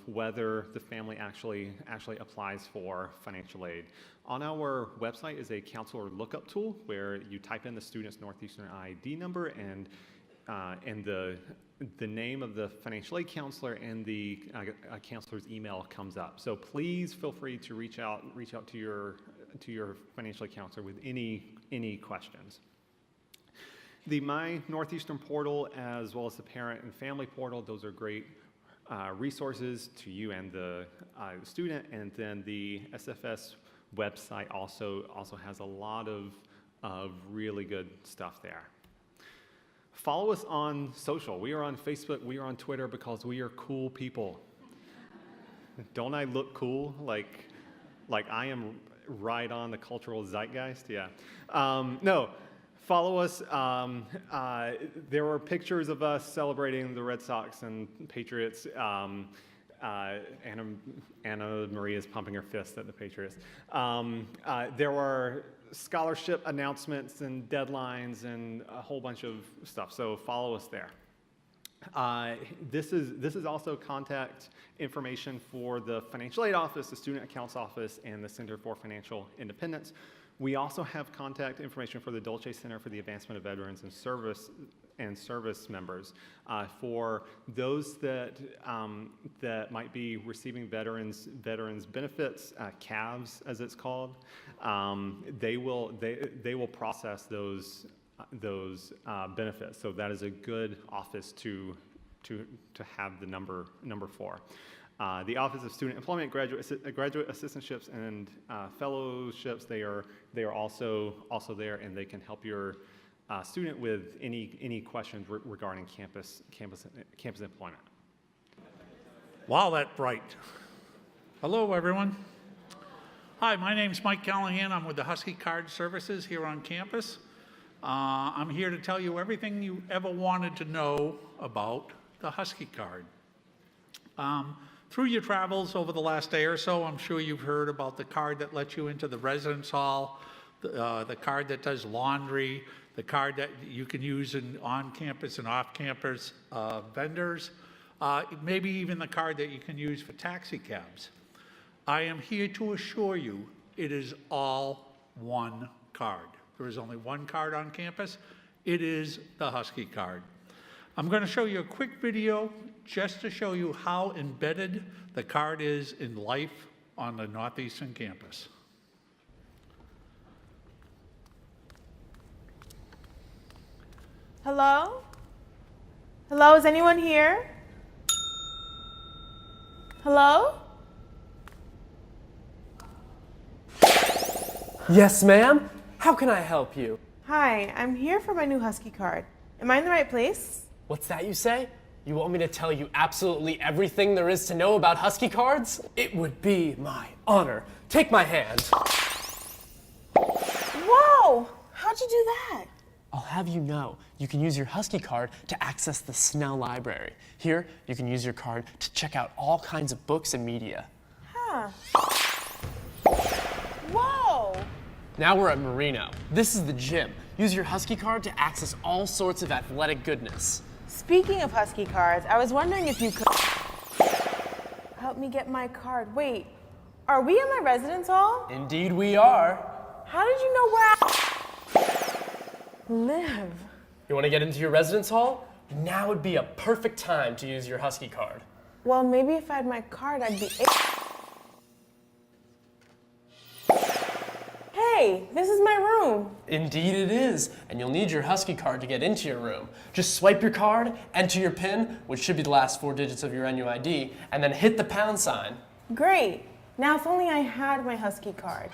whether the family actually applies for financial aid. On our website is a counselor lookup tool where you type in the student's Northeastern ID number and the name of the financial aid counselor, and the counselor's email comes up. So please feel free to reach out to your financial aid counselor with any questions. The My Northeastern portal, as well as the parent and family portal, those are great resources to you and the student. And then the SFS website also has a lot of really good stuff there. Follow us on social. We are on Facebook, we are on Twitter because we are cool people. Don't I look cool? Like I am right on the cultural zeitgeist? Yeah. No, follow us. There are pictures of us celebrating the Red Sox and Patriots. Anna Marie is pumping her fist at the Patriots. There are scholarship announcements and deadlines and a whole bunch of stuff, so follow us there. This is also contact information for the Financial Aid Office, the Student Accounts Office, and the Center for Financial Independence. We also have contact information for the Dolce Center for the Advancement of Veterans and Service members. For those that might be receiving veterans benefits, CAVs as it's called, they will process those benefits. So that is a good office to have the number for. The Office of Student Employment, Graduate Assistantships, and Fellowships, they are also there, and they can help your student with any questions regarding campus employment.
Wow, that's bright. Hello, everyone. Hi, my name's Mike Callahan. I'm with the Husky Card services here on campus. I'm here to tell you everything you ever wanted to know about the Husky Card. Through your travels over the last day or so, I'm sure you've heard about the card that lets you into the residence hall, the card that does laundry, the card that you can use in on-campus and off-campus vendors, maybe even the card that you can use for taxi cabs. I am here to assure you it is all one card. There is only one card on campus. It is the Husky Card. I'm going to show you a quick video just to show you how embedded the card is in life on the Northeastern campus.
Hello? Hello, is anyone here? Hello?
Yes, ma'am. How can I help you?
Hi, I'm here for my new Husky Card. Am I in the right place?
What's that you say? You want me to tell you absolutely everything there is to know about Husky Cards? It would be my honor. Take my hand.
Whoa! How'd you do that?
I'll have you know, you can use your Husky Card to access the Snell Library. Here, you can use your card to check out all kinds of books and media.
Huh. Whoa!
Now we're at Marino. This is the gym. Use your Husky Card to access all sorts of athletic goodness.
Speaking of Husky Cards, I was wondering if you could help me get my card. Wait, are we in my residence hall?
Indeed we are.
How did you know where I live?
You want to get into your residence hall? Now would be a perfect time to use your Husky Card.
Well, maybe if I had my card, I'd be able. Hey, this is my room.
Indeed it is, and you'll need your Husky Card to get into your room. Just swipe your card, enter your PIN, which should be the last 4 digits of your NUID, and then hit the pound sign.
Great. Now if only I had my Husky Card.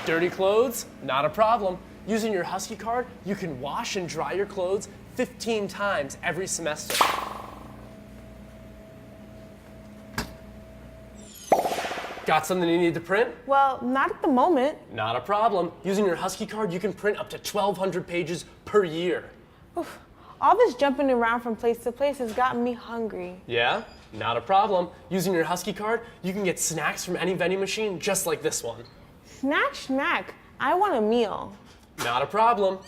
Dirty clothes? Not a problem. Using your Husky Card, you can wash and dry your clothes 15 times every semester. Got something you need to print?
Well, not at the moment.
Not a problem. Using your Husky Card, you can print up to 1,200 pages per year.
Oof. All this jumping around from place to place has gotten me hungry.
Yeah? Not a problem. Using your Husky Card, you can get snacks from any vending machine just like this one.
Snack. I want a meal.
Not a problem.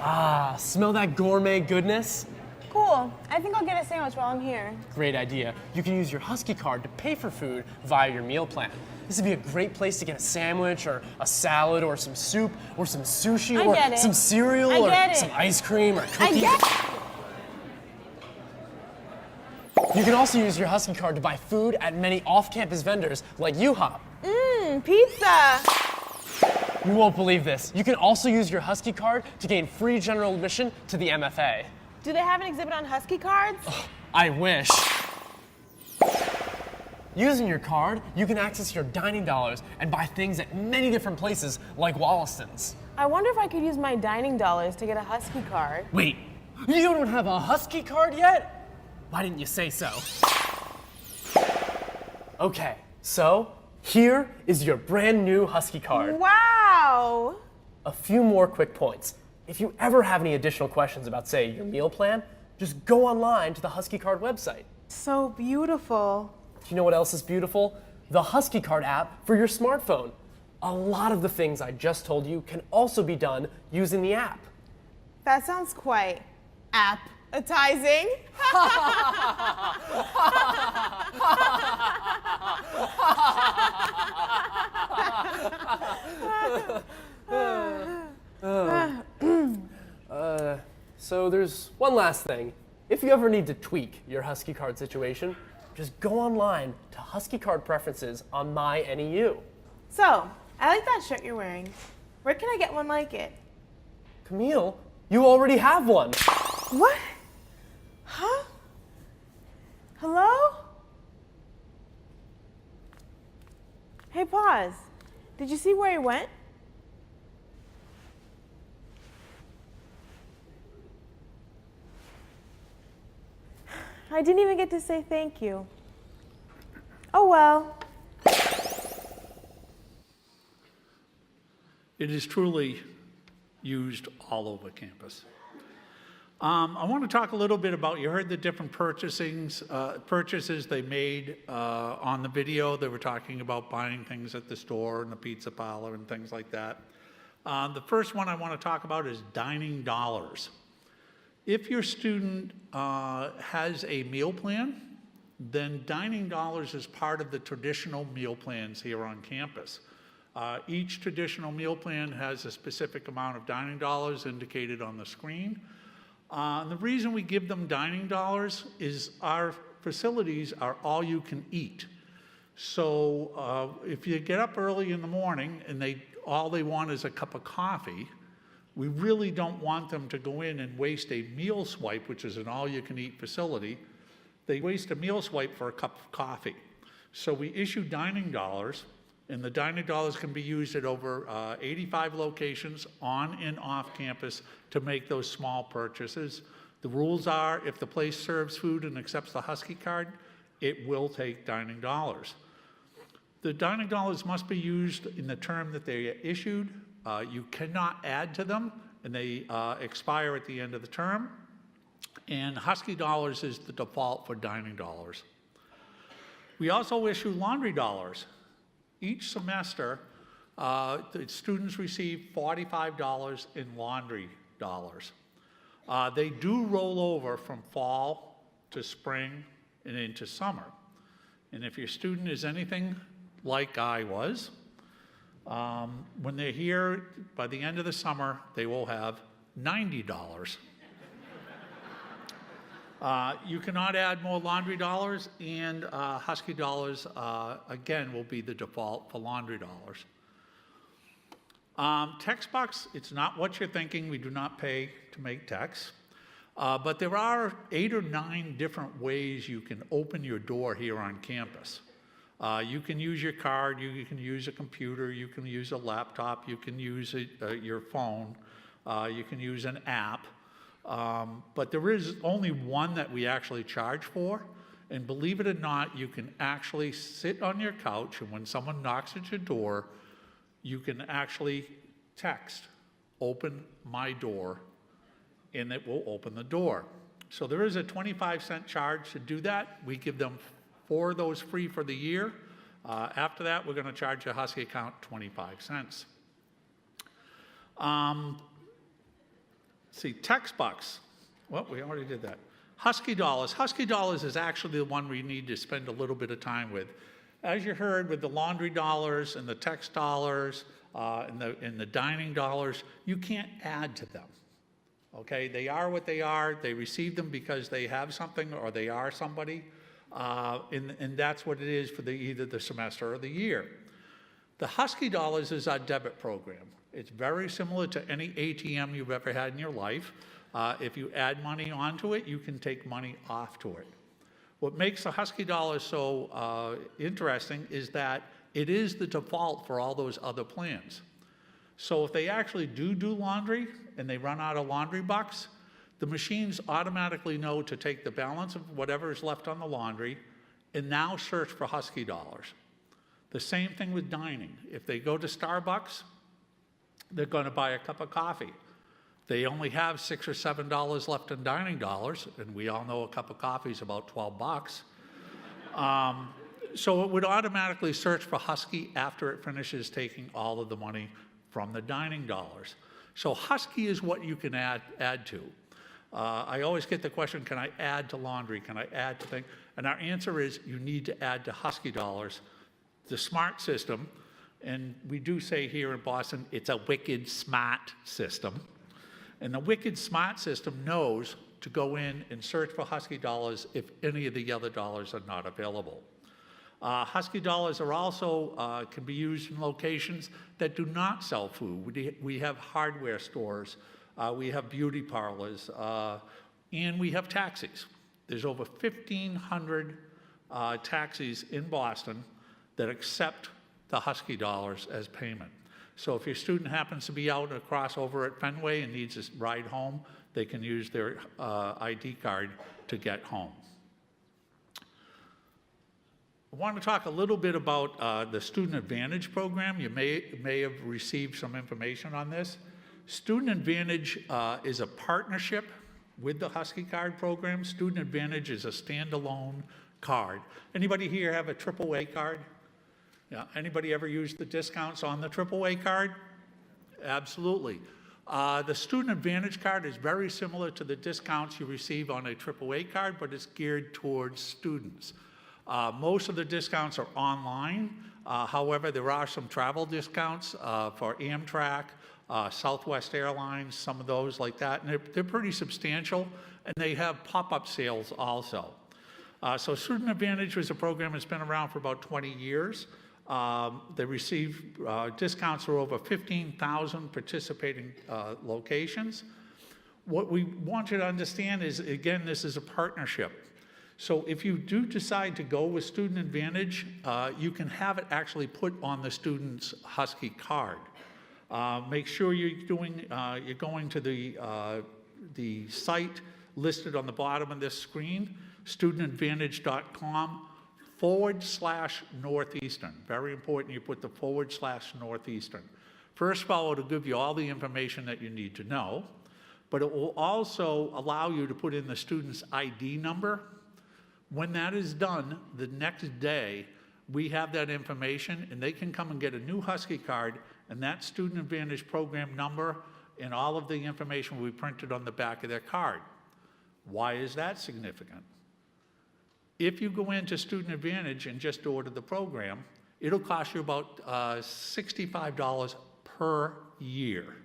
Ah, smell that gourmet goodness?
Cool. I think I'll get a sandwich while I'm here.
Great idea. You can use your Husky Card to pay for food via your meal plan. This would be a great place to get a sandwich or a salad or some soup or some sushi or some cereal or some ice cream or cookies. You can also use your Husky Card to buy food at many off-campus vendors like U-Hop.
Pizza!
You won't believe this. You can also use your Husky Card to gain free general admission to the MFA.
Do they have an exhibit on Husky Cards?
I wish. Using your card, you can access your dining dollars and buy things at many different places like Wollaston's.
I wonder if I could use my dining dollars to get a Husky card.
Wait, you don't have a Husky card yet? Why didn't you say so? Okay, so here is your brand new Husky card.
Wow!
A few more quick points. If you ever have any additional questions about, say, your meal plan, just go online to the Husky Card website.
So beautiful.
Do you know what else is beautiful? The Husky Card app for your smartphone. A lot of the things I just told you can also be done using the app.
That sounds quite appetizing.
So there's one last thing. If you ever need to tweak your Husky Card situation, just go online to Husky Card Preferences on MyNEU.
So, I like that shirt you're wearing. Where can I get one like it?
Camille, you already have one.
What? Huh? Hello? Hey, pause. Did you see where he went? I didn't even get to say thank you. Oh well.
It is truly used all over campus. I want to talk a little bit about, you heard the different purchases they made on the video. They were talking about buying things at the store and the pizza parlor and things like that. The first one I want to talk about is dining dollars. If your student has a meal plan, then dining dollars is part of the traditional meal plans here on campus. Each traditional meal plan has a specific amount of dining dollars indicated on the screen. And the reason we give them dining dollars is our facilities are all you can eat. So if you get up early in the morning and all they want is a cup of coffee, we really don't want them to go in and waste a meal swipe, which is an all-you-can-eat facility. They waste a meal swipe for a cup of coffee. So we issue dining dollars, and the dining dollars can be used at over 85 locations on and off campus to make those small purchases. The rules are, if the place serves food and accepts the Husky card, it will take dining dollars. The dining dollars must be used in the term that they are issued. You cannot add to them, and they expire at the end of the term. And Husky dollars is the default for dining dollars. We also issue laundry dollars. Each semester, the students receive $45 in laundry dollars. They do roll over from fall to spring and into summer. And if your student is anything like I was, when they're here, by the end of the summer, they will have $90. You cannot add more laundry dollars, and Husky dollars, again, will be the default for laundry dollars. Text bucks, it's not what you're thinking. We do not pay to make text. But there are 8 or 9 different ways you can open your door here on campus. You can use your card, you can use a computer, you can use a laptop, you can use your phone, you can use an app. But there is only one that we actually charge for, and believe it or not, you can actually sit on your couch, and when someone knocks at your door, you can actually text, "Open my door," and it will open the door. So there is a 25-cent charge to do that. We give them 4 of those free for the year. After that, we're going to charge your Husky account 25 cents. See, text bucks. Well, we already did that. Husky dollars. Husky dollars is actually the one we need to spend a little bit of time with. As you heard with the laundry dollars and the text dollars and the dining dollars, you can't add to them. Okay, they are what they are. They receive them because they have something or they are somebody. And that's what it is for either the semester or the year. The Husky dollars is our debit program. It's very similar to any ATM you've ever had in your life. If you add money onto it, you can take money off to it. What makes the Husky Dollar so interesting is that it is the default for all those other plans. So if they actually do laundry and they run out of laundry bucks, the machines automatically know to take the balance of whatever is left on the laundry and now search for Husky Dollars. The same thing with dining. If they go to Starbucks, they're going to buy a cup of coffee. They only have $6 or $7 left in dining dollars, and we all know a cup of coffee is about 12 bucks. So it would automatically search for Husky after it finishes taking all of the money from the dining dollars. So Husky is what you can add to. I always get the question, can I add to laundry? Can I add to things? And our answer is you need to add to Husky Dollars, the smart system. And we do say here in Boston, it's a wicked smart system. And the wicked smart system knows to go in and search for Husky Dollars if any of the other dollars are not available. Husky Dollars are also can be used in locations that do not sell food. We have hardware stores, we have beauty parlors, and we have taxis. There's over 1,500 taxis in Boston that accept the Husky Dollars as payment. So if your student happens to be out across over at Fenway and needs a ride home, they can use their ID card to get home. I want to talk a little bit about the Student Advantage program. You may have received some information on this. Student Advantage is a partnership with the Husky Card program. Student Advantage is a standalone card. Anybody here have a AAA card? Yeah. Anybody ever used the discounts on the AAA card? Absolutely. The Student Advantage card is very similar to the discounts you receive on a AAA card, but it's geared towards students. Most of the discounts are online. However, there are some travel discounts for Amtrak, Southwest Airlines, some of those like that, and they're pretty substantial, and they have pop-up sales also. So Student Advantage was a program that's been around for about 20 years. They receive discounts for over 15,000 participating locations. What we want you to understand is, again, this is a partnership. So if you do decide to go with Student Advantage, you can have it actually put on the student's Husky card. Make sure you're going to the site listed on the bottom of this screen, studentadvantage.com/Northeastern. Very important you put the /Northeastern. First of all, it'll give you all the information that you need to know, but it will also allow you to put in the student's ID number. When that is done, the next day, we have that information and they can come and get a new Husky card, and that Student Advantage program number and all of the information will be printed on the back of their card. Why is that significant? If you go into Student Advantage and just order the program, it'll cost you about $65 per year.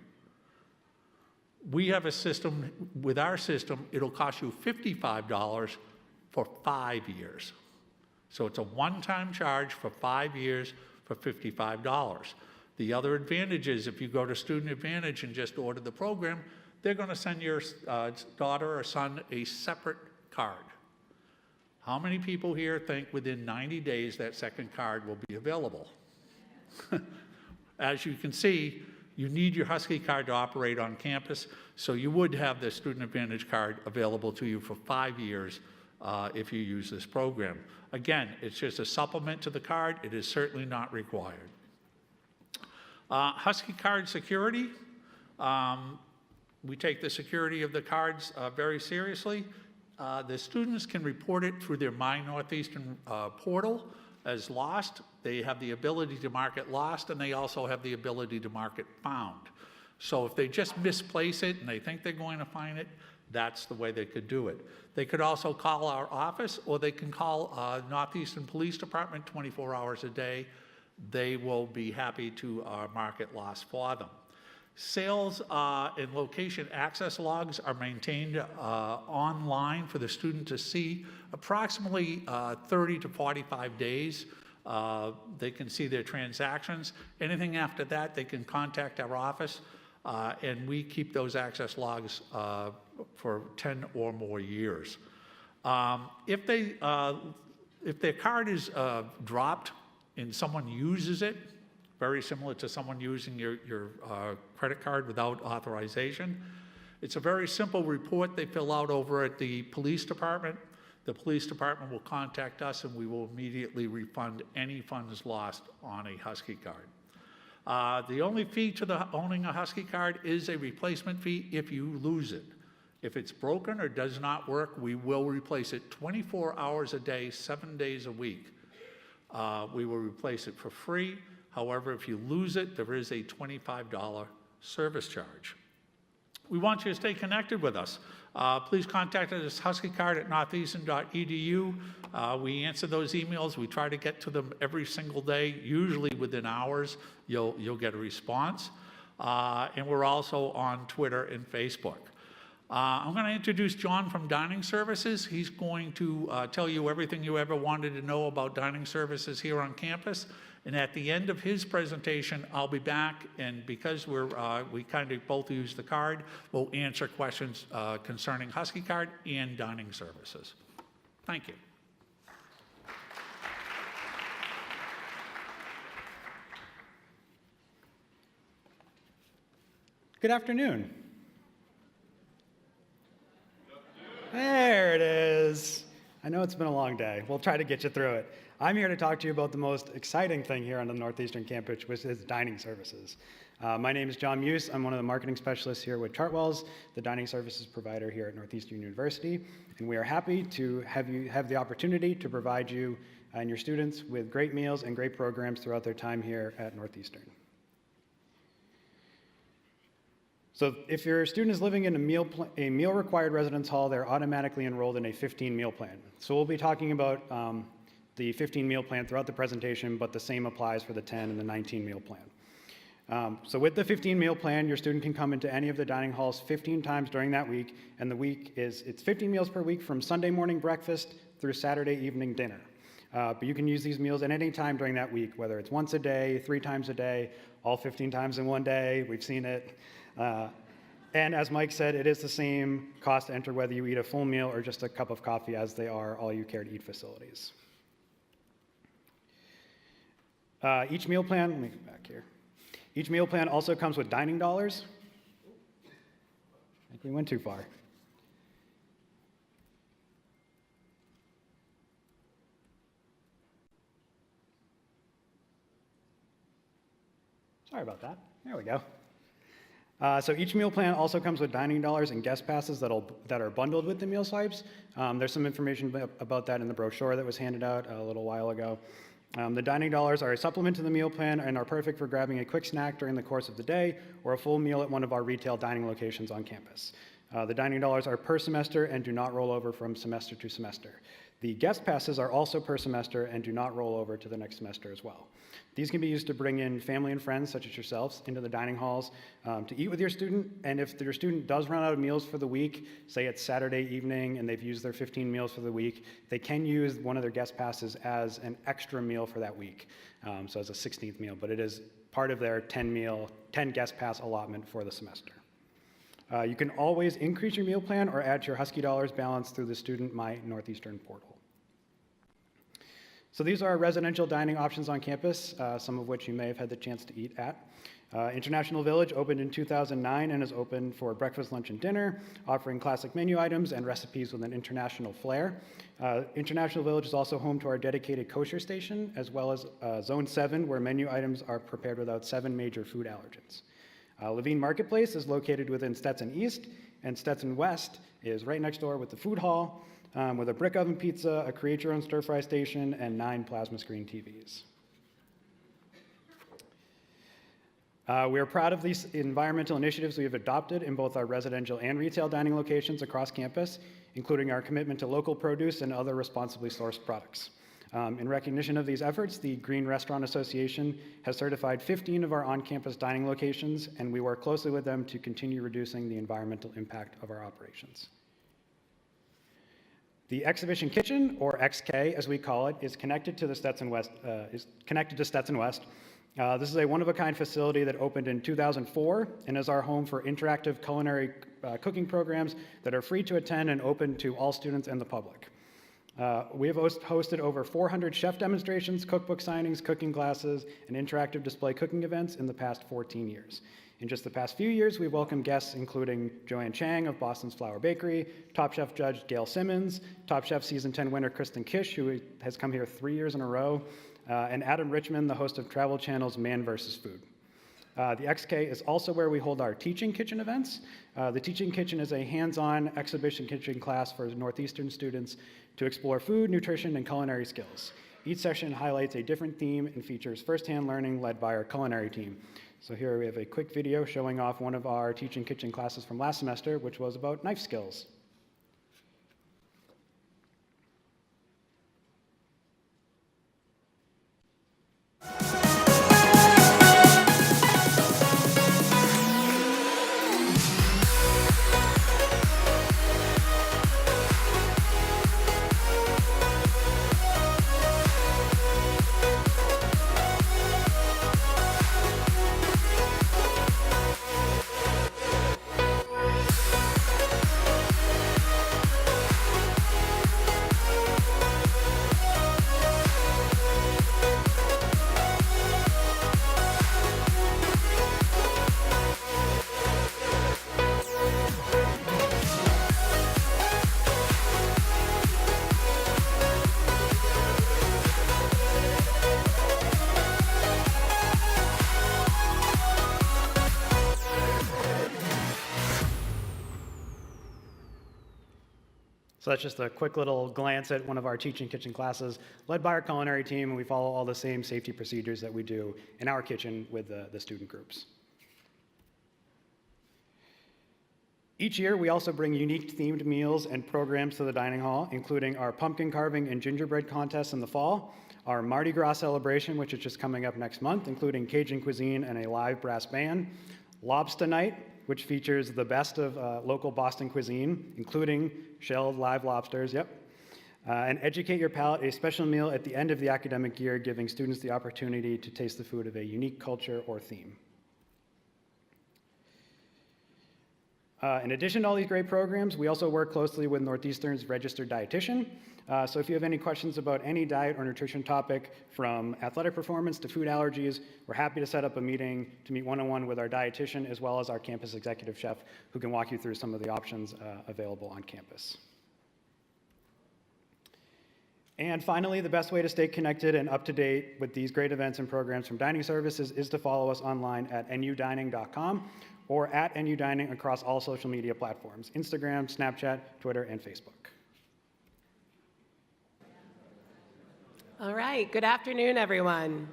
We have a system, with our system, it'll cost you $55 for 5 years. So it's a one-time charge for 5 years for $55. The other advantage is if you go to Student Advantage and just order the program, they're going to send your daughter or son a separate card. How many people here think within 90 days that second card will be available? As you can see, you need your Husky card to operate on campus, so you would have the Student Advantage card available to you for 5 years if you use this program. Again, it's just a supplement to the card. It is certainly not required. Husky card security. We take the security of the cards very seriously. The students can report it through their My Northeastern portal as lost. They have the ability to mark it lost, and they also have the ability to mark it found. So if they just misplace it and they think they're going to find it, that's the way they could do it. They could also call our office, or they can call Northeastern Police Department 24 hours a day. They will be happy to mark it lost for them. Sales and location access logs are maintained online for the student to see. Approximately 30 to 45 days, they can see their transactions. Anything after that, they can contact our office, and we keep those access logs for 10 or more years. If their card is dropped and someone uses it, very similar to someone using your credit card without authorization, it's a very simple report they fill out over at the police department. The police department will contact us and we will immediately refund any funds lost on a Husky card. The only fee to owning a Husky card is a replacement fee if you lose it. If it's broken or does not work, we will replace it 24 hours a day, 7 days a week. We will replace it for free. However, if you lose it, there is a $25 service charge. We want you to stay connected with us. Please contact us, Husky Card at Northeastern.edu. We answer those emails. We try to get to them every single day, usually within hours. You'll get a response. And we're also on Twitter and Facebook. I'm going to introduce John from Dining Services. He's going to tell you everything you ever wanted to know about dining services here on campus. And at the end of his presentation, I'll be back, and because we kind of both use the card, we'll answer questions concerning Husky Card and dining services. Thank you.
Good afternoon. There it is. I know it's been a long day. We'll try to get you through it. I'm here to talk to you about the most exciting thing here on the Northeastern campus, which is dining services. My name is John Muse. I'm one of the marketing specialists here with Chartwell's, the dining services provider here at Northeastern University. And we are happy to have the opportunity to provide you and your students with great meals and great programs throughout their time here at Northeastern. So if your student is living in a meal-required residence hall, they're automatically enrolled in a 15-meal plan. So we'll be talking about the 15-meal plan throughout the presentation, but the same applies for the 10 and the 19-meal plan. So with the 15-meal plan, your student can come into any of the dining halls 15 times during that week, and it's 15 meals per week from Sunday morning breakfast through Saturday evening dinner. But you can use these meals at any time during that week, whether it's once a day, 3 times a day, all 15 times in one day. We've seen it. And as Mike said, it is the same cost to enter whether you eat a full meal or just a cup of coffee as they are all you care to eat facilities. Each meal plan, let me go back here. Each meal plan also comes with dining dollars. I think we went too far. Sorry about that. There we go. So each meal plan also comes with dining dollars and guest passes that are bundled with the meal swipes. There's some information about that in the brochure that was handed out a little while ago. The dining dollars are a supplement to the meal plan and are perfect for grabbing a quick snack during the course of the day or a full meal at one of our retail dining locations on campus. The dining dollars are per semester and do not roll over from semester to semester. The guest passes are also per semester and do not roll over to the next semester as well. These can be used to bring in family and friends, such as yourselves, into the dining halls to eat with your student. And if your student does run out of meals for the week, say it's Saturday evening and they've used their 15 meals for the week, they can use one of their guest passes as an extra meal for that week, so as a 16th meal. But it is part of their 10 guest pass allotment for the semester. You can always increase your meal plan or add to your Husky Dollars balance through the Student My Northeastern portal. So these are our residential dining options on campus, some of which you may have had the chance to eat at. International Village opened in 2009 and is open for breakfast, lunch, and dinner, offering classic menu items and recipes with an international flair. International Village is also home to our dedicated kosher station, as well as Zone 7, where menu items are prepared without 7 major food allergens. Levine Marketplace is located within Stetson East, and Stetson West is right next door with the food hall, with a brick oven pizza, a create-your-own stir-fry station, and 9 plasma screen TVs. We are proud of these environmental initiatives we have adopted in both our residential and retail dining locations across campus, including our commitment to local produce and other responsibly sourced products. In recognition of these efforts, the Green Restaurant Association has certified 15 of our on-campus dining locations, and we work closely with them to continue reducing the environmental impact of our operations. The Exhibition Kitchen, or XK as we call it, is connected to Stetson West. This is a one-of-a-kind facility that opened in 2004 and is our home for interactive culinary cooking programs that are free to attend and open to all students and the public. We have hosted over 400 chef demonstrations, cookbook signings, cooking classes, and interactive display cooking events in the past 14 years. In just the past few years, we've welcomed guests including Joanne Chang of Boston's Flour Bakery, Top Chef judge Gail Simmons, Top Chef Season 10 winner Kristen Kish, who has come here 3 years in a row, and Adam Richmond, the host of Travel Channel's Man vs. Food. The XK is also where we hold our Teaching Kitchen events. The Teaching Kitchen is a hands-on exhibition kitchen class for Northeastern students to explore food, nutrition, and culinary skills. Each session highlights a different theme and features firsthand learning led by our culinary team. So here we have a quick video showing off one of our Teaching Kitchen classes from last semester, which was about knife skills. So that's just a quick little glance at one of our Teaching Kitchen classes led by our culinary team, and we follow all the same safety procedures that we do in our kitchen with the student groups. Each year, we also bring unique themed meals and programs to the dining hall, including our pumpkin carving and gingerbread contest in the fall, our Mardi Gras celebration, which is just coming up next month, including Cajun cuisine and a live brass band, Lobster Night, which features the best of local Boston cuisine, including shelled live lobsters, and Educate Your Palate, a special meal at the end of the academic year, giving students the opportunity to taste the food of a unique culture or theme. In addition to all these great programs, we also work closely with Northeastern's registered dietitian. So if you have any questions about any diet or nutrition topic, from athletic performance to food allergies, we're happy to set up a meeting to meet one-on-one with our dietitian, as well as our campus executive chef, who can walk you through some of the options available on campus. And finally, the best way to stay connected and up to date with these great events and programs from Dining Services is to follow us online at nudining.com or at nudining across all social media platforms: Instagram, Snapchat, Twitter, and Facebook.
All right, good afternoon, everyone.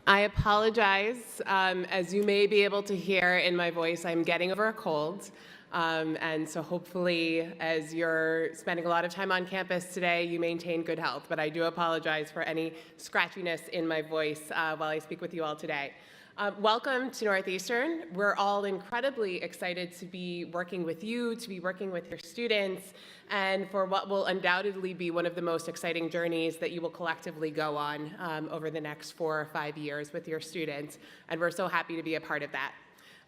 I apologize. As you may be able to hear in my voice, I'm getting over a cold. And so hopefully, as you're spending a lot of time on campus today, you maintain good health. But I do apologize for any scratchiness in my voice while I speak with you all today. Welcome to Northeastern. We're all incredibly excited to be working with you, to be working with your students, and for what will undoubtedly be one of the most exciting journeys that you will collectively go on over the next 4 or 5 years with your students. And we're so happy to be a part of that.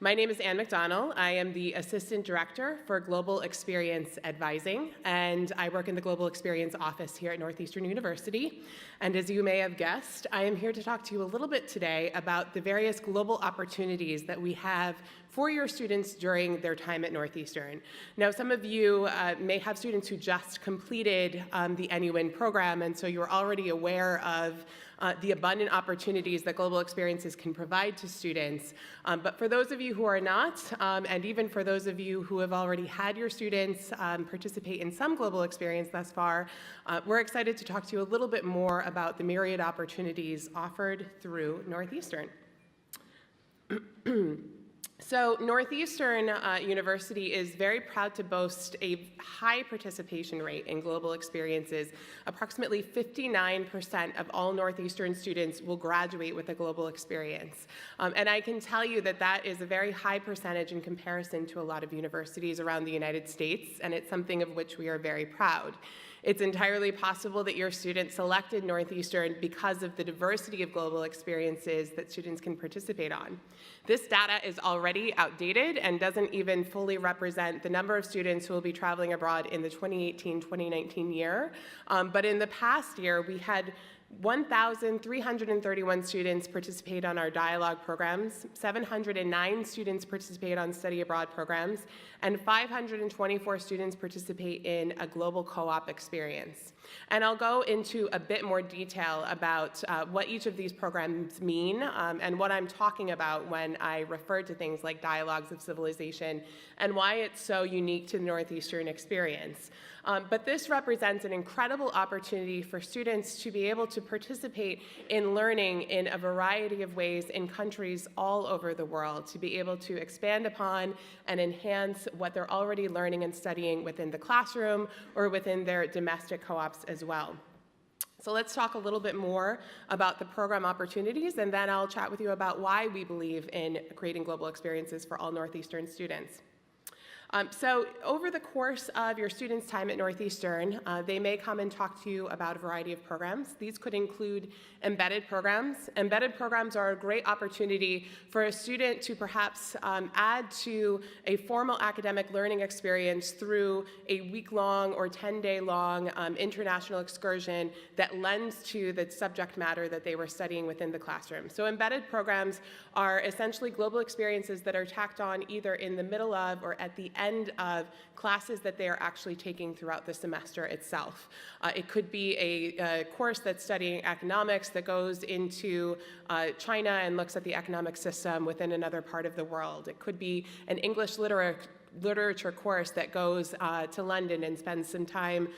My name is Ann McDonnell. I am the Assistant Director for Global Experience Advising, and I work in the Global Experience Office here at Northeastern University. And as you may have guessed, I am here to talk to you a little bit today about the various global opportunities that we have for your students during their time at Northeastern. Now, some of you may have students who just completed the NUN program, and so you're already aware of the abundant opportunities that global experiences can provide to students. But for those of you who are not, and even for those of you who have already had your students participate in some global experience thus far, we're excited to talk to you a little bit more about the myriad opportunities offered through Northeastern. So Northeastern University is very proud to boast a high participation rate in global experiences. Approximately 59% of all Northeastern students will graduate with a global experience. And I can tell you that that is a very high percentage in comparison to a lot of universities around the United States, and it's something of which we are very proud. It's entirely possible that your student selected Northeastern because of the diversity of global experiences that students can participate on. This data is already outdated and doesn't even fully represent the number of students who will be traveling abroad in the 2018-2019 year. But in the past year, we had 1,331 students participate on our dialogue programs, 709 students participate on study abroad programs, and 524 students participate in a global co-op experience. And I'll go into a bit more detail about what each of these programs mean and what I'm talking about when I refer to things like dialogues of civilization and why it's so unique to the Northeastern experience. But this represents an incredible opportunity for students to be able to participate in learning in a variety of ways in countries all over the world, to be able to expand upon and enhance what they're already learning and studying within the classroom or within their domestic co-ops as well. So let's talk a little bit more about the program opportunities, and then I'll chat with you about why we believe in creating global experiences for all Northeastern students. So over the course of your students' time at Northeastern, they may come and talk to you about a variety of programs. These could include embedded programs. Embedded programs are a great opportunity for a student to perhaps add to a formal academic learning experience through a week-long or 10-day-long international excursion that lends to the subject matter that they were studying within the classroom. So embedded programs are essentially global experiences that are tacked on either in the middle of or at the end of classes that they are actually taking throughout the semester itself. It could be a course that's studying economics that goes into China and looks at the economic system within another part of the world. It could be an English literature course that goes to London and spends some time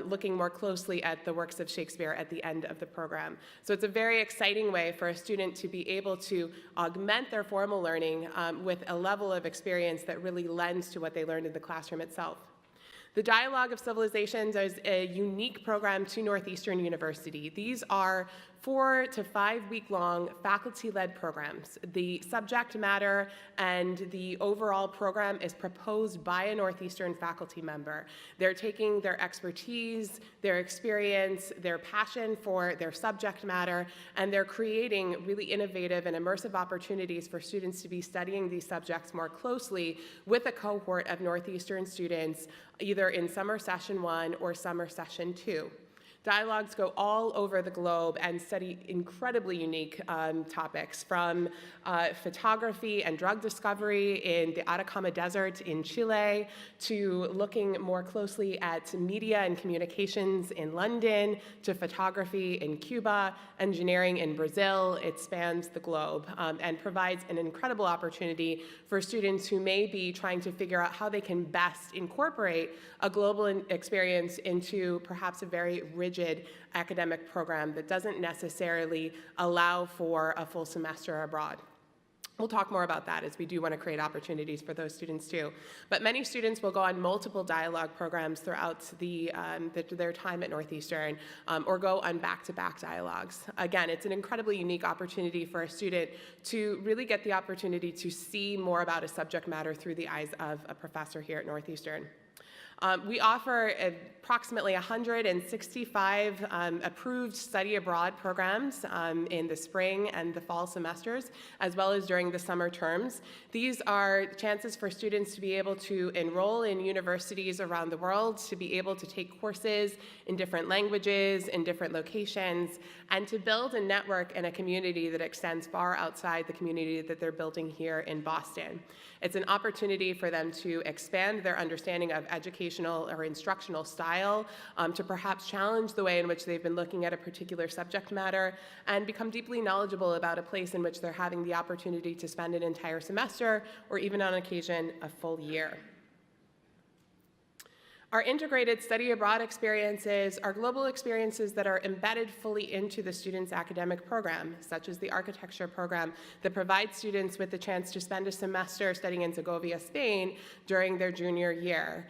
looking more closely at the works of Shakespeare at the end of the program. So it's a very exciting way for a student to be able to augment their formal learning with a level of experience that really lends to what they learned in the classroom itself. The Dialogue of Civilizations is a unique program to Northeastern University. These are 4 to 5 week-long faculty-led programs. The subject matter and the overall program is proposed by a Northeastern faculty member. They're taking their expertise, their experience, their passion for their subject matter, and they're creating really innovative and immersive opportunities for students to be studying these subjects more closely with a cohort of Northeastern students, either in summer session 1 or summer session 2. Dialogues go all over the globe and study incredibly unique topics, from photography and drug discovery in the Atacama Desert in Chile, to looking more closely at media and communications in London, to photography in Cuba, engineering in Brazil. It spans the globe and provides an incredible opportunity for students who may be trying to figure out how they can best incorporate a global experience into perhaps a very rigid academic program that doesn't necessarily allow for a full semester abroad. We'll talk more about that, as we do want to create opportunities for those students too. But many students will go on multiple dialogue programs throughout their time at Northeastern, or go on back-to-back dialogues. Again, it's an incredibly unique opportunity for a student to really get the opportunity to see more about a subject matter through the eyes of a professor here at Northeastern. We offer approximately 165 approved study abroad programs in the spring and the fall semesters, as well as during the summer terms. These are chances for students to be able to enroll in universities around the world, to be able to take courses in different languages, in different locations, and to build a network and a community that extends far outside the community that they're building here in Boston. It's an opportunity for them to expand their understanding of educational or instructional style, to perhaps challenge the way in which they've been looking at a particular subject matter, and become deeply knowledgeable about a place in which they're having the opportunity to spend an entire semester, or even on occasion, a full year. Our integrated study abroad experiences are global experiences that are embedded fully into the student's academic program, such as the architecture program that provides students with the chance to spend a semester studying in Segovia, Spain during their junior year.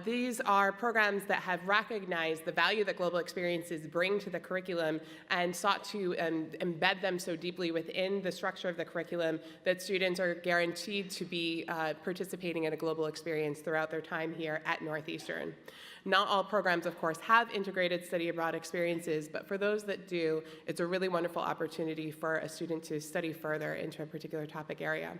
These are programs that have recognized the value that global experiences bring to the curriculum and sought to embed them so deeply within the structure of the curriculum that students are guaranteed to be participating in a global experience throughout their time here at Northeastern. Northeastern. Not all programs, of course, have integrated study abroad experiences, but for those that do, it's a really wonderful opportunity for a student to study further into a particular topic area.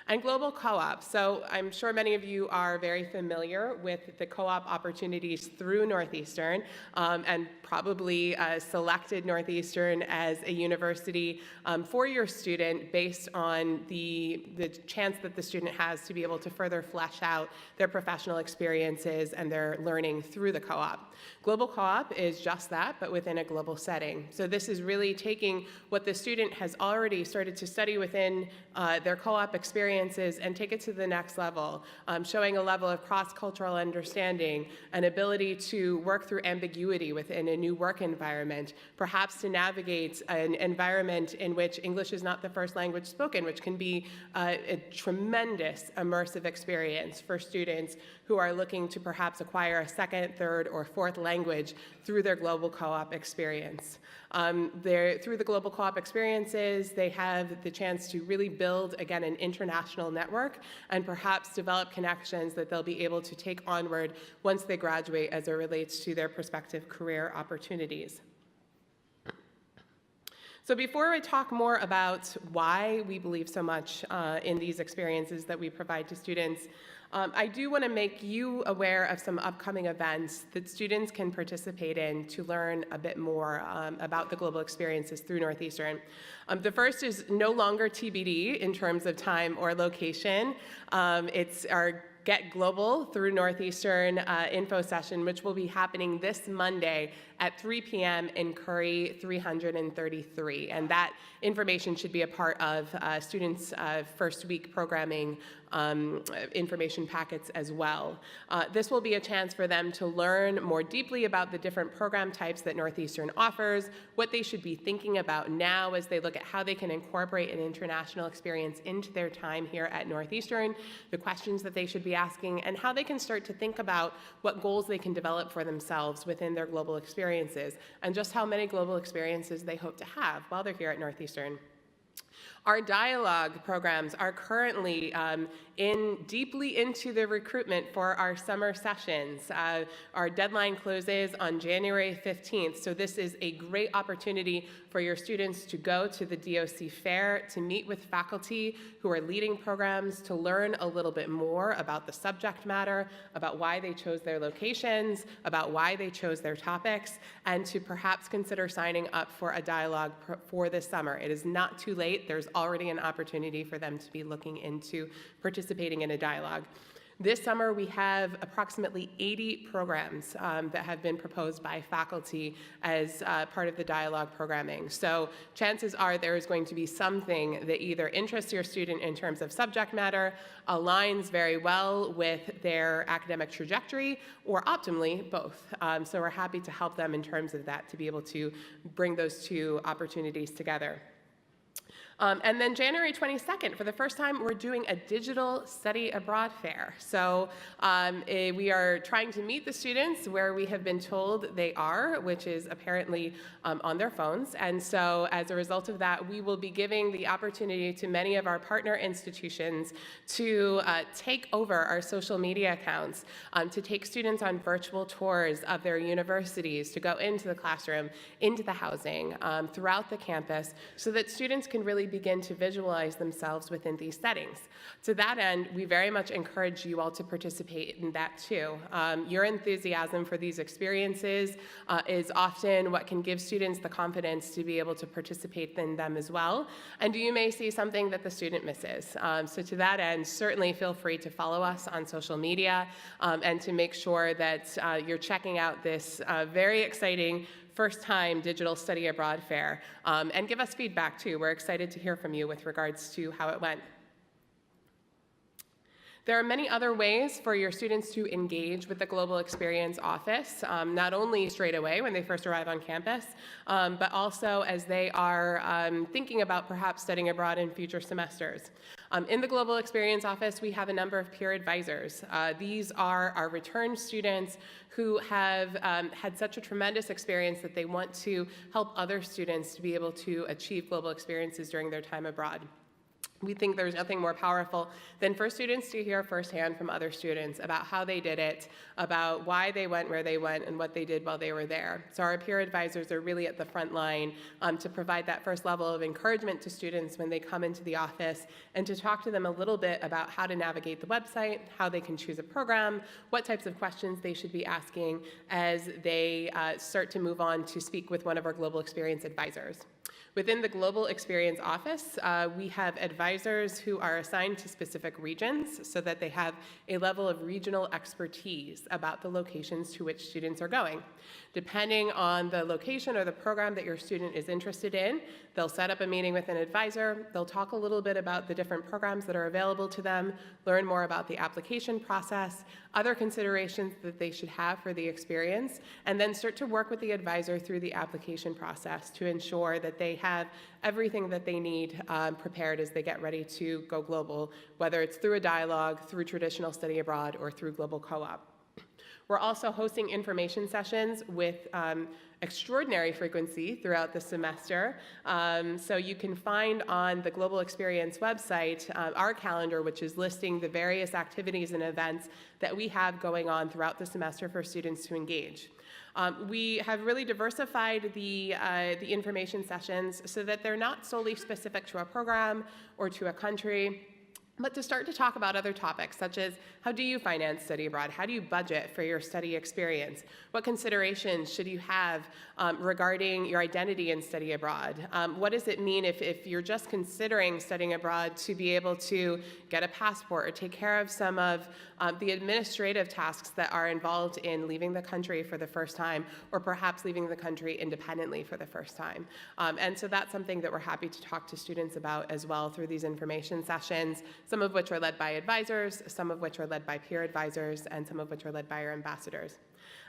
And global co-op. So I'm sure many of you are very familiar with the co-op opportunities through Northeastern and probably selected Northeastern as a university for your student based on the chance that the student has to be able to further flesh out their professional experiences and their learning through the co-op. Global co-op is just that, but within a global setting. So this is really taking what the student has already started to study within their co-op experiences and take it to the next level, showing a level of cross-cultural understanding, an ability to work through ambiguity within a new work environment, perhaps to navigate an environment in which English is not the first language spoken, which can be a tremendous immersive experience for students who are looking to perhaps acquire a second, third, or fourth language through their global co-op experience. Through the global co-op experiences, they have the chance to really build, again, an international network and perhaps develop connections that they'll be able to take onward once they graduate as it relates to their prospective career opportunities. So before I talk more about why we believe so much in these experiences that we provide to students, I do want to make you aware of some upcoming events that students can participate in to learn a bit more about the global experiences through Northeastern. The first is no longer TBD in terms of time or location. It's our Get Global through Northeastern info session, which will be happening this Monday at 3 p.m. in Curry 333. And that information should be a part of students' first week programming information packets as well. This will be a chance for them to learn more deeply about the different program types that Northeastern offers, what they should be thinking about now as they look at how they can incorporate an international experience into their time here at Northeastern, the questions that they should be asking, and how they can start to think about what goals they can develop for themselves within their global experiences, and just how many global experiences they hope to have while they're here at Northeastern. Our dialogue programs are currently deeply into the recruitment for our summer sessions. Our deadline closes on January 15th, so this is a great opportunity for your students to go to the DOC Fair, to meet with faculty who are leading programs, to learn a little bit more about the subject matter, about why they chose their locations, about why they chose their topics, and to perhaps consider signing up for a dialogue for this summer. It is not too late. There's already an opportunity for them to be looking into participating in a dialogue. This summer, we have approximately 80 programs that have been proposed by faculty as part of the dialogue programming. So chances are there is going to be something that either interests your student in terms of subject matter, aligns very well with their academic trajectory, or optimally, both. So we're happy to help them in terms of that, to be able to bring those two opportunities together. And then January 22nd, for the first time, we're doing a digital study abroad fair. So we are trying to meet the students where we have been told they are, which is apparently on their phones. And so as a result of that, we will be giving the opportunity to many of our partner institutions to take over our social media accounts, to take students on virtual tours of their universities, to go into the classroom, into the housing, throughout the campus, so that students can really begin to visualize themselves within these settings. To that end, we very much encourage you all to participate in that too. Your enthusiasm for these experiences is often what can give students the confidence to be able to participate in them as well. And you may see something that the student misses. So to that end, certainly feel free to follow us on social media and to make sure that you're checking out this very exciting first-time digital study abroad fair, and give us feedback too. We're excited to hear from you with regards to how it went. There are many other ways for your students to engage with the Global Experience Office, not only straight away when they first arrive on campus, but also as they are thinking about perhaps studying abroad in future semesters. In the Global Experience Office, we have a number of peer advisors. These are our return students who have had such a tremendous experience that they want to help other students to be able to achieve global experiences during their time abroad. We think there's nothing more powerful than for students to hear firsthand from other students about how they did it, about why they went where they went, and what they did while they were there. So our peer advisors are really at the front line to provide that first level of encouragement to students when they come into the office, and to talk to them a little bit about how to navigate the website, how they can choose a program, what types of questions they should be asking as they start to move on to speak with one of our global experience advisors. Within the Global Experience Office, we have advisors who are assigned to specific regions so that they have a level of regional expertise about the locations to which students are going. Depending on the location or the program that your student is interested in, they'll set up a meeting with an advisor, they'll talk a little bit about the different programs that are available to them, learn more about the application process, other considerations that they should have for the experience, and then start to work with the advisor through the application process to ensure that they have everything that they need prepared as they get ready to go global, whether it's through a dialogue, through traditional study abroad, or through global co-op. We're also hosting information sessions with extraordinary frequency throughout the semester. So you can find on the Global Experience website our calendar, which is listing the various activities and events that we have going on throughout the semester for students to engage. We have really diversified the information sessions so that they're not solely specific to a program or to a country, but to start to talk about other topics, such as how do you finance study abroad? How do you budget for your study experience? What considerations should you have regarding your identity in study abroad? What does it mean if you're just considering studying abroad to be able to get a passport or take care of some of the administrative tasks that are involved in leaving the country for the first time, or perhaps leaving the country independently for the first time? And so that's something that we're happy to talk to students about as well through these information sessions, some of which are led by advisors, some of which are led by peer advisors, and some of which are led by our ambassadors.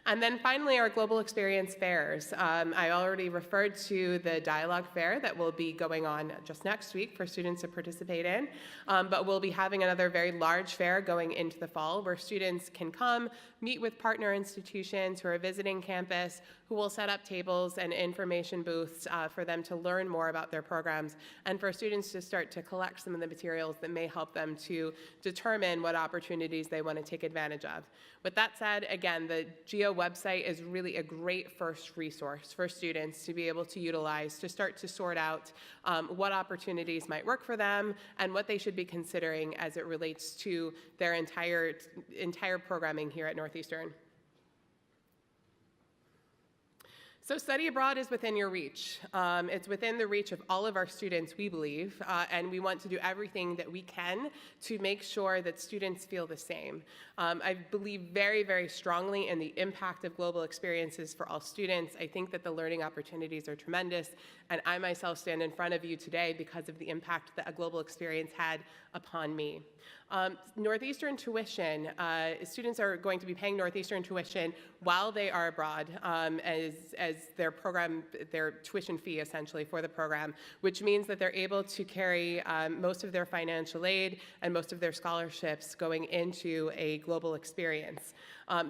And then finally, our global experience fairs. I already referred to the dialogue fair that will be going on just next week for students to participate in, but we'll be having another very large fair going into the fall where students can come, meet with partner institutions who are visiting campus, who will set up tables and information booths for them to learn more about their programs, and for students to start to collect some of the materials that may help them to determine what opportunities they want to take advantage of. With that said, again, the GEO website is really a great first resource for students to be able to utilize to start to sort out what opportunities might work for them and what they should be considering as it relates to their entire programming here at Northeastern. So study abroad is within your reach. It's within the reach of all of our students, we believe, and we want to do everything that we can to make sure that students feel the same. I believe very, very strongly in the impact of global experiences for all students. I think that the learning opportunities are tremendous, and I myself stand in front of you today because of the impact that a global experience had upon me. Northeastern tuition, students are going to be paying Northeastern tuition while they are abroad as their program, their tuition fee essentially for the program, which means that they're able to carry most of their financial aid and most of their scholarships going into a global experience.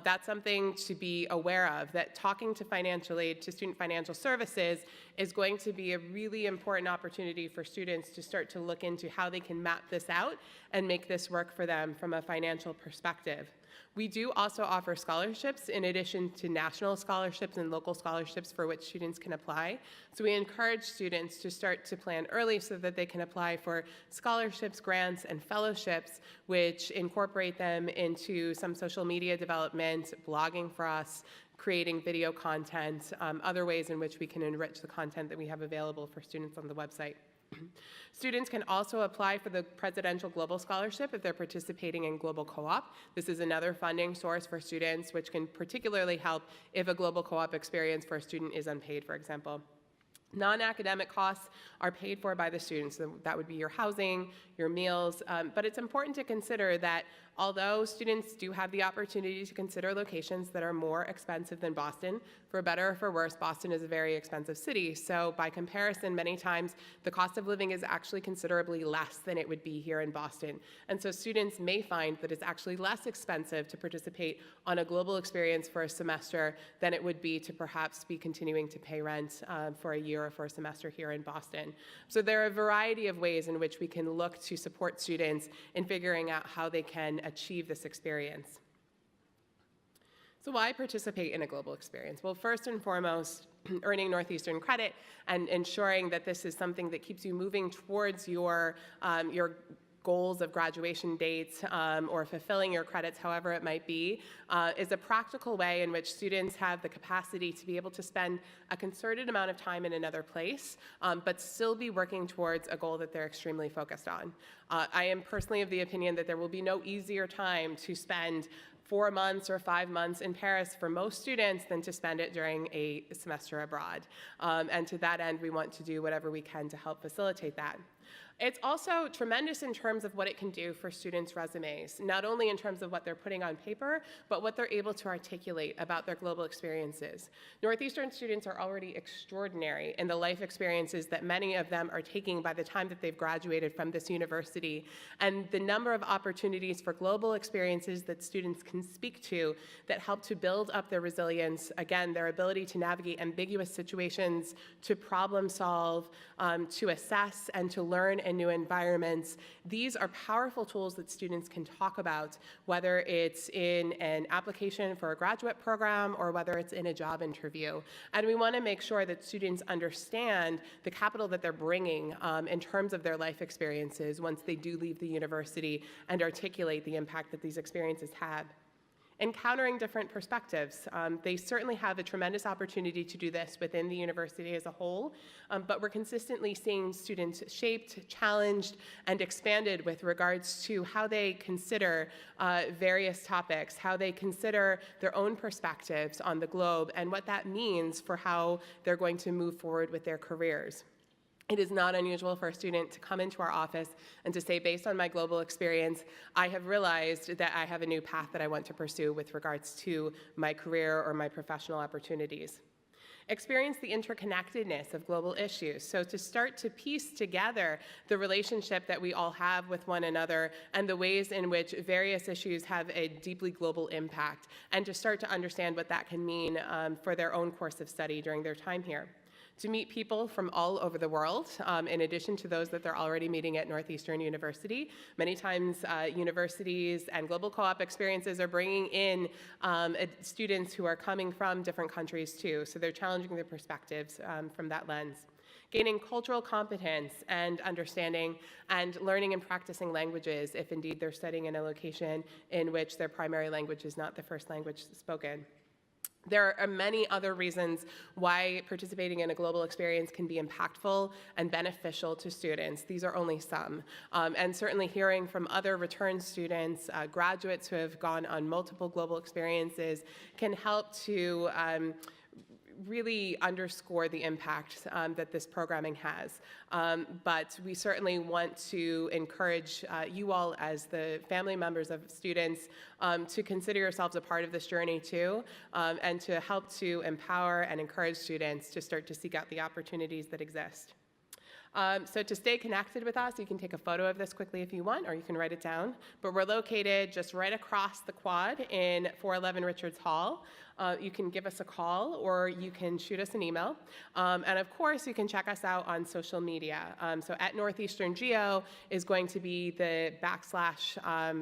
That's something to be aware of, that talking to financial aid, to student financial services, is going to be a really important opportunity for students to start to look into how they can map this out and make this work for them from a financial perspective. We do also offer scholarships in addition to national scholarships and local scholarships for which students can apply. So we encourage students to start to plan early so that they can apply for scholarships, grants, and fellowships, which incorporate them into some social media development, blogging for us, creating video content, other ways in which we can enrich the content that we have available for students on the website. Students can also apply for the Presidential Global Scholarship if they're participating in Global Co-op. This is another funding source for students, which can particularly help if a Global Co-op experience for a student is unpaid, for example. Non-academic costs are paid for by the students. So that would be your housing, your meals, but it's important to consider that although students do have the opportunity to consider locations that are more expensive than Boston, for better or for worse, Boston is a very expensive city. So by comparison, many times the cost of living is actually considerably less than it would be here in Boston. And so students may find that it's actually less expensive to participate on a global experience for a semester than it would be to perhaps be continuing to pay rent for a year year or for a semester here in Boston. So there are a variety of ways in which we can look to support students in figuring out how they can achieve this experience. So why participate in a global experience? Well, first and foremost, earning Northeastern credit and ensuring that this is something that keeps you moving towards your goals of graduation dates or fulfilling your credits, however it might be, is a practical way in which students have the capacity to be able to spend a concerted amount of time in another place, but still be working towards a goal that they're extremely focused on. I am personally of the opinion that there will be no easier time to spend 4 months or 5 months in Paris for most students than to spend it during a semester abroad. And to that end, we want to do whatever we can to help facilitate that. It's also tremendous in terms of what it can do for students' resumes, not only in terms of what they're putting on paper, but what they're able to articulate about their global experiences. Northeastern students are already extraordinary in the life experiences that many of them are taking by the time that they've graduated from this university. And the number of opportunities for global experiences that students can speak to that help to build up their resilience, again, their ability to navigate ambiguous situations, to problem solve, to assess, and to learn in new environments. These are powerful tools that students can talk about, whether it's in an application for a graduate program or whether it's in a job interview. And we want to make sure that students understand the capital that they're bringing in terms of their life experiences once they do leave the university and articulate the impact that these experiences have. Encountering different perspectives. They certainly have a tremendous opportunity to do this within the university as a whole, but we're consistently seeing students shaped, challenged, and expanded with regards to how they consider various topics, how they consider their own perspectives on the globe, and what that means for how they're going to move forward with their careers. It is not unusual for a student to come into our office and to say, based on my global experience, I have realized that I have a new path that I want to pursue with regards to my career or my professional opportunities. Experience the interconnectedness of global issues. So to start to piece together the relationship that we all have with one another and the ways in which various issues have a deeply global impact, and to start to understand what that can mean for their own course of study during their time here. To meet people from all over the world, in addition to those that they're already meeting at Northeastern University. Many times, universities and global co-op experiences are bringing in students who are coming from different countries too, so they're challenging their perspectives from that lens. Gaining cultural competence and understanding, and learning and practicing languages if indeed they're studying in a location in which their primary language is not the first language spoken. There are many other reasons why participating in a global experience can be impactful and beneficial to students. These are only some. And certainly hearing from other return students, graduates who have gone on multiple global experiences can help to really underscore the impact that this programming has. But we certainly want to encourage you all as the family members of students to consider yourselves a part of this journey too, and to help to empower and encourage students to start to seek out the opportunities that exist. So to stay connected with us, you can take a photo of this quickly if you want, or you can write it down. But we're located just right across the quad in 411 Richards Hall. You can give us a call or you can shoot us an email. And of course, you can check us out on social media. So at Northeastern Geo is going to be the backslash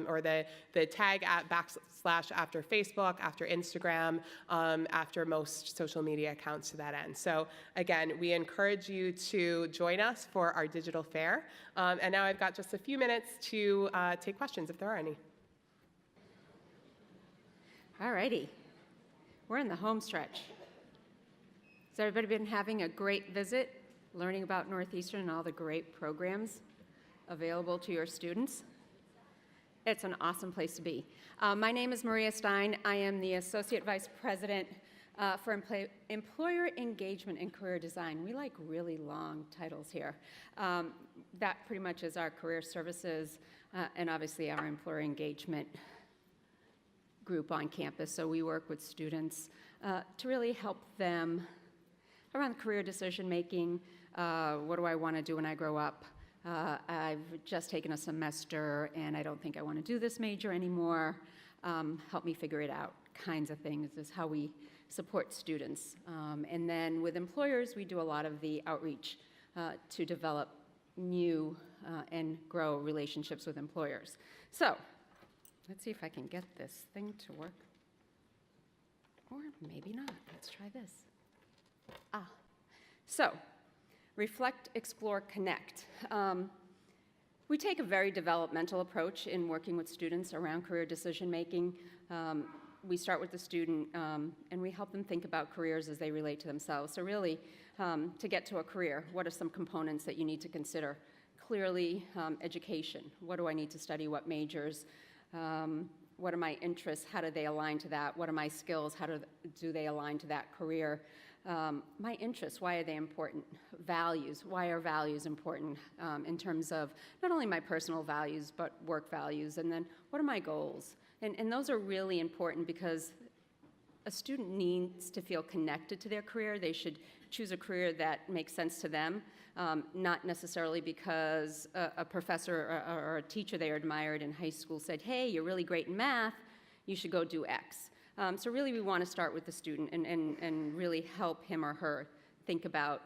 or the tag at backslash after Facebook, after Instagram, after most social media accounts to that end. So again, we encourage you to join us for our digital fair. And now I've got just a few minutes to take questions if there are any.
All righty. We're in the home stretch. Has everybody been having a great visit, learning about Northeastern and all the great programs available to your students? It's an awesome place to be. My name is Maria Stein. I am the Associate Vice President for Employer Engagement and Career Design. We like really long titles here. That pretty much is our career services and obviously our employer engagement group on campus. So we work with students to really help them around career decision making. What do I want to do when I grow up? I've just taken a semester and I don't think I want to do this major anymore. Help me figure it out, kinds of things is how we support students. And then with employers, we do a lot of the outreach to develop new and grow relationships with employers. So let's see if I can get this thing to work. Or maybe not. Let's try this. So reflect, explore, connect. We take a very developmental approach in working with students around career decision making. We start with the student and we help them think about careers as they relate to themselves. So really, to get to a career, what are some components that you need to consider? Clearly, education. What do I need to study? What majors? What are my interests? How do they align to that? What are my skills? How do they align to that career? My interests, why are they important? Values, why are values important in terms of not only my personal values, but work values? And then what are my goals? And those are really important because a student needs to feel connected to their career. They should choose a career that makes sense to them, not necessarily because a professor or a teacher they admired in high school said, hey, you're really great in math, you should go do X. So really we want to start with the student and really help him or her think about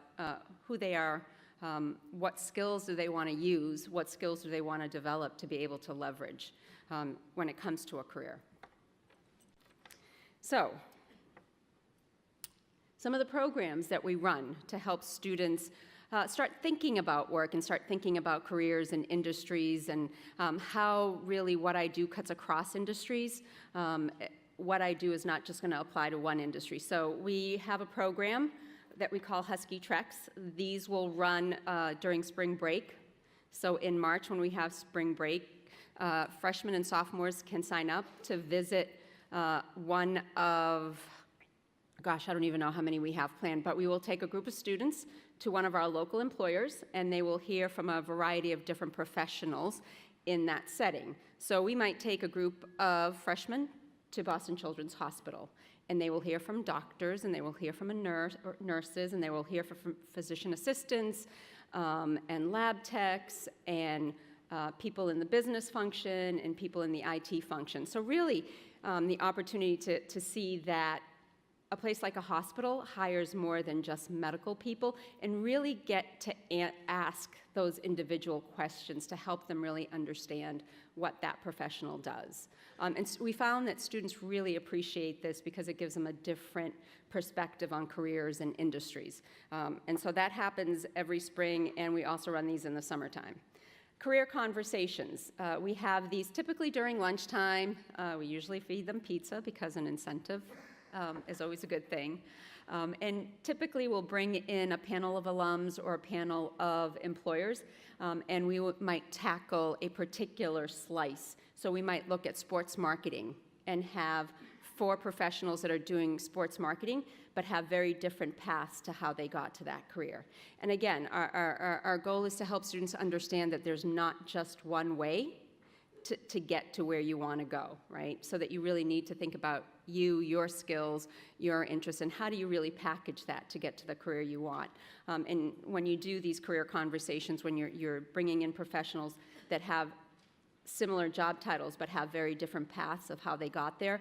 who they are, what skills do they want to use, what skills do they want to develop to be able to leverage when it comes to a career. So some of the programs that we run to help students start thinking about work and start thinking about careers and industries and how really what I do cuts across industries. What I do is not just going to apply to one industry. So we have a program that we call Husky Treks. These will run during spring break. So in March when we have spring break, freshmen and sophomores can sign up to visit one of, gosh, I don't even know how many we have planned, but we will take a group of students to one of our local employers and they will hear from a variety of different professionals in that setting. So we might take a group of freshmen to Boston Children's Hospital and they will hear from doctors and they will hear from nurses and they will hear from physician assistants and lab techs and people in the business function and people in the IT function. So really the opportunity to see that a place like a hospital hires more than just medical people and really get to ask those individual questions to help them really understand what that professional does. And so we found that students really appreciate this because it gives them a different perspective on careers and industries. And so that happens every spring, and we also run these in the summertime. Career conversations. We have these typically during lunchtime. We usually feed them pizza because an incentive is always a good thing. And typically we'll bring in a panel of alums or a panel of employers, and we might tackle a particular slice. So we might look at sports marketing and have 4 professionals that are doing sports marketing, but have very different paths to how they got to that career. And again, our goal is to help students understand that there's not just one way to get to where you want to go, right? So that you really need to think about you, your skills, your interests, and how do you really package that to get to the career you want. And when you do these career conversations, when you're bringing in professionals that have similar job titles but have very different paths of how they got there,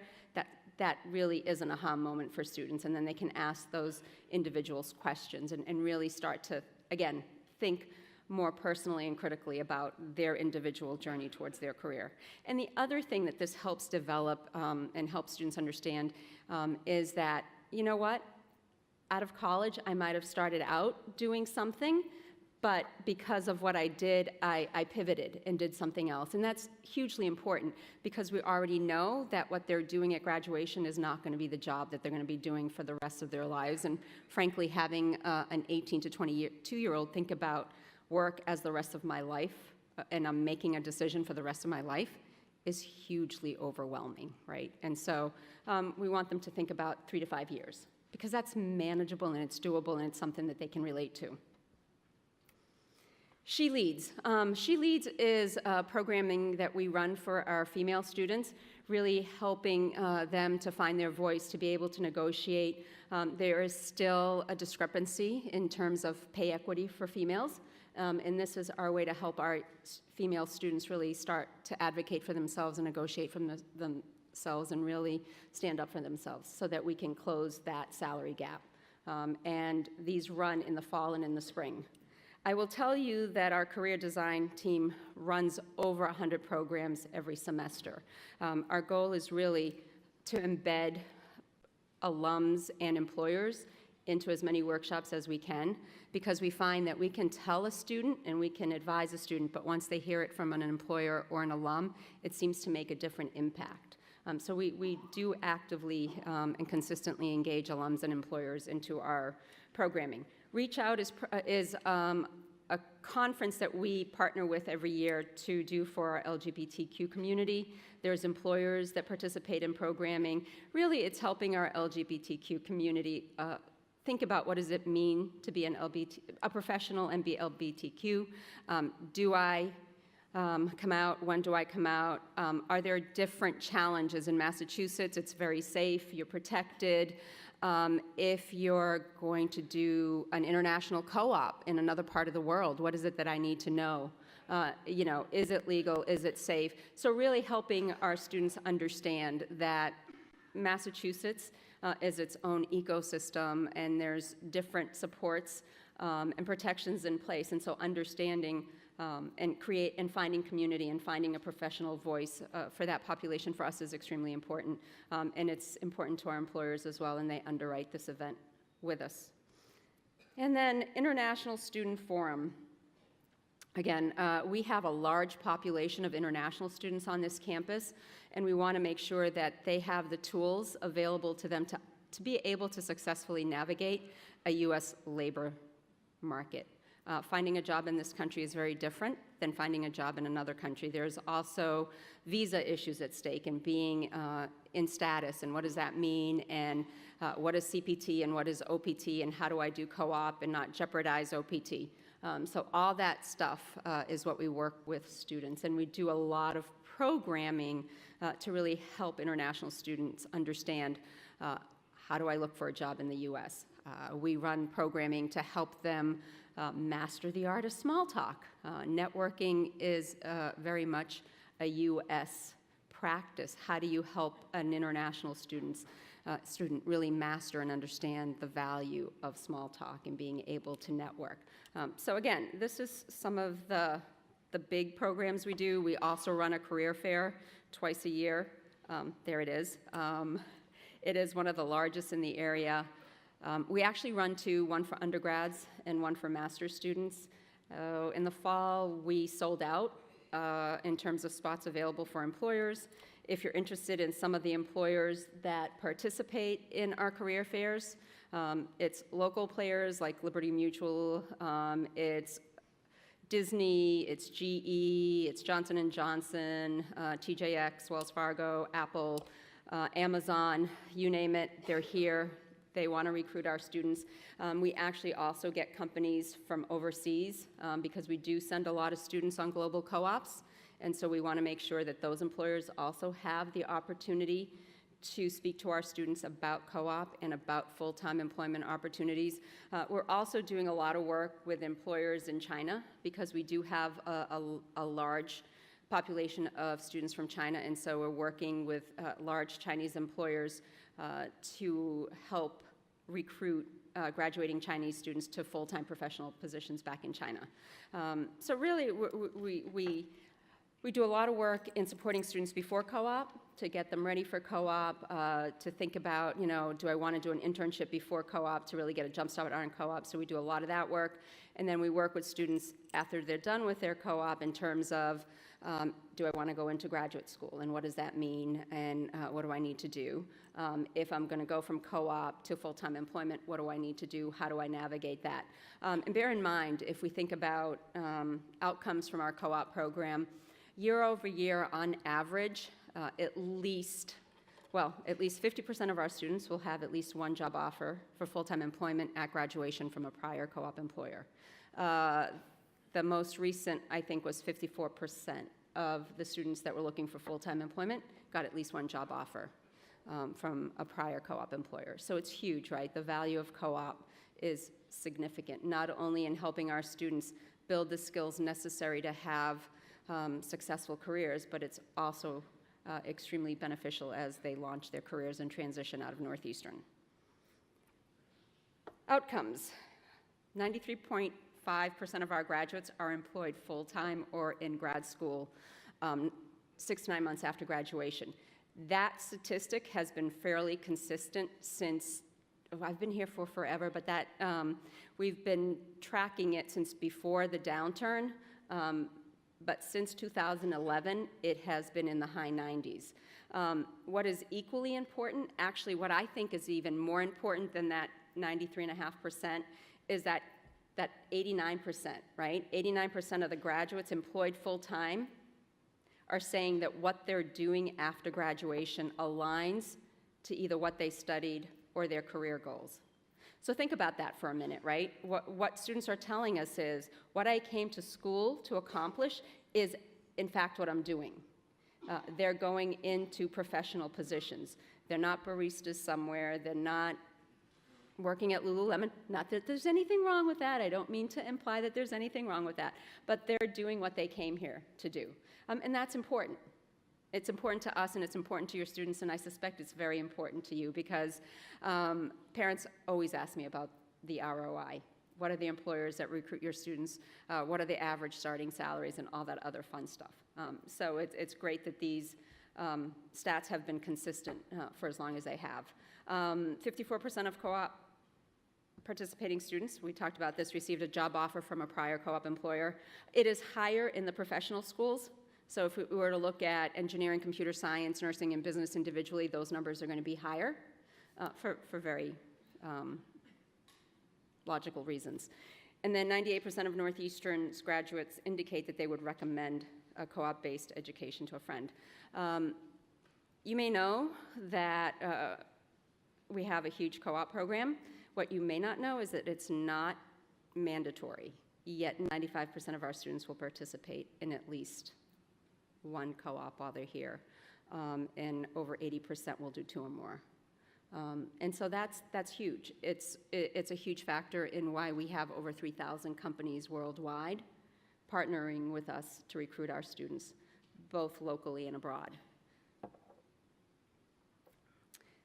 that really is an aha moment for students, and then they can ask those individuals questions and really start to, again, think more personally and critically about their individual journey towards their career. And the other thing that this helps develop and help students understand is that, you know what, out of college I might have started out doing something, but because of what I did, I pivoted and did something else. And that's hugely important because we already know that what they're doing at graduation is not going to be the job that they're going to be doing for the rest of their lives. And frankly, having an 18 to 22-year-old think about work as the rest of my life, and I'm making a decision for the rest of my life, is hugely overwhelming, right? And so we want them to think about 3 to 5 years because that's manageable and it's doable and it's something that they can relate to. She Leads. She Leads is programming that we run for our female students, really helping them to find their voice, to be able to negotiate. There is still a discrepancy in terms of pay equity for females. And this is our way to help our female students really start to advocate for themselves and negotiate for themselves and really stand up for themselves so that we can close that salary gap. And these run in the fall and in the spring. I will tell you that our career design team runs over 100 programs every semester. Our goal is really to embed alums and employers into as many workshops as we can, because we find that we can tell a student and we can advise a student, but once they hear it from an employer or an alum, it seems to make a different impact. So we do actively and consistently engage alums and employers into our programming. Reach Out is a conference that we partner with every year to do for our LGBTQ community. There's employers that participate in programming. Really, it's helping our LGBTQ community think about what does it mean to be a professional and be LGBTQ. Do I come out? When do I come out? Are there different challenges in Massachusetts? It's very safe, you're protected. If you're going to do an international co-op in another part of the world, what is it that I need to know? Is it legal? Is it safe? So really helping our students understand that Massachusetts is its own ecosystem, and there's different supports and protections in place. And so understanding and finding community and finding a professional voice for that population for us is extremely important. And it's important to our employers as well, and they underwrite this event with us. And then International Student Forum. Again, we have a large population of international students on this campus, and we want to make sure that they have the tools available to them to be able to successfully navigate a U.S. labor market. Finding a job in this country is very different than finding a job in another country. There's also visa issues at stake, and being in status, and what does that mean, and what is CPT and what is OPT, and how do I do co-op and not jeopardize OPT. So all that stuff is what we work with students, and we do a lot of programming to really help international students understand how do I look for a job in the U.S. We run programming to help them master the art of small talk. Networking is very much a U.S. practice. How do you help an international student really master and understand the value of small talk and being able to network? So again, this is some of the big programs we do. We also run a career fair twice a year. There it is. It is one of the largest in the area. We actually run two, one for undergrads and one for master's students. In the fall, we sold out in terms of spots available for employers. If you're interested in some of the employers that participate in our career fairs, it's local players like Liberty Mutual, it's Disney, it's GE, it's Johnson & Johnson, TJX, Wells Fargo, Apple, Amazon, you name it, they're here. They want to recruit our students. We actually also get companies from overseas because we do send a lot of students on global co-ops. And so we want to make sure that those employers also have the opportunity to speak to our students about co-op and about full-time employment opportunities. We're also doing a lot of work with employers in China because we do have a large population of students from China, and so we're working with large Chinese employers to help recruit graduating Chinese students to full-time professional positions back in China. So really, we do a lot of work in supporting students before co-op to get them ready for co-op, to think about, do I want to do an internship before co-op to really get a jump start on co-op? So we do a lot of that work. And then we work with students after they're done with their co-op in terms of, do I want to go into graduate school? And what does that mean? And what do I need to do? If I'm going to go from co-op to full-time employment, what do I need to do? How do I navigate that? And bear in mind, if we think about outcomes from our co-op program, year over year, on average, at least 50% of our students will have at least one job offer for full-time employment at graduation from a prior co-op employer. The most recent, I think, was 54% of the students that were looking for full-time employment got at least one job offer from a prior co-op employer. So it's huge, right? The value of co-op is significant, not only in helping our students build the skills necessary to have successful careers, but it's also extremely beneficial as they launch their careers and transition out of Northeastern. Outcomes. 93.5% of our graduates are employed full-time or in grad school 6 to 9 months after graduation. That statistic has been fairly consistent since, I've been here for forever, but that we've been tracking it since before the downturn, but since 2011, it has been in the high 90s. What is equally important, actually what I think is even more important than that 93.5%, is that 89%, right? 89% of the graduates employed full-time are saying that what they're doing after graduation aligns to either what they studied or their career goals. So think about that for a minute, right? What students are telling us is, what I came to school to accomplish is, in fact, what I'm doing. They're going into professional positions. They're not baristas somewhere. They're not working at Lululemon. Not that there's anything wrong with that. I don't mean to imply that there's anything wrong with that. But they're doing what they came here to do. And that's important. It's important to us and it's important to your students, and I suspect it's very important to you because parents always ask me about the ROI. What are the employers that recruit your students? What are the average starting salaries and all that other fun stuff? So it's great that these stats have been consistent for as long as they have. 54% of co-op participating students, we talked about this, received a job offer from a prior co-op employer. It is higher in the professional schools. So if we were to look at engineering, computer science, nursing, and business individually, those numbers are going to be higher for very logical reasons. And then 98% of Northeastern's graduates indicate that they would recommend a co-op-based education to a friend. You may know that we have a huge co-op program. What you may not know is that it's not mandatory, yet 95% of our students will participate in at least one co-op while they're here, and over 80% will do 2 or more. And so that's huge. It's a huge factor in why we have over 3,000 companies worldwide partnering with us to recruit our students, both locally and abroad.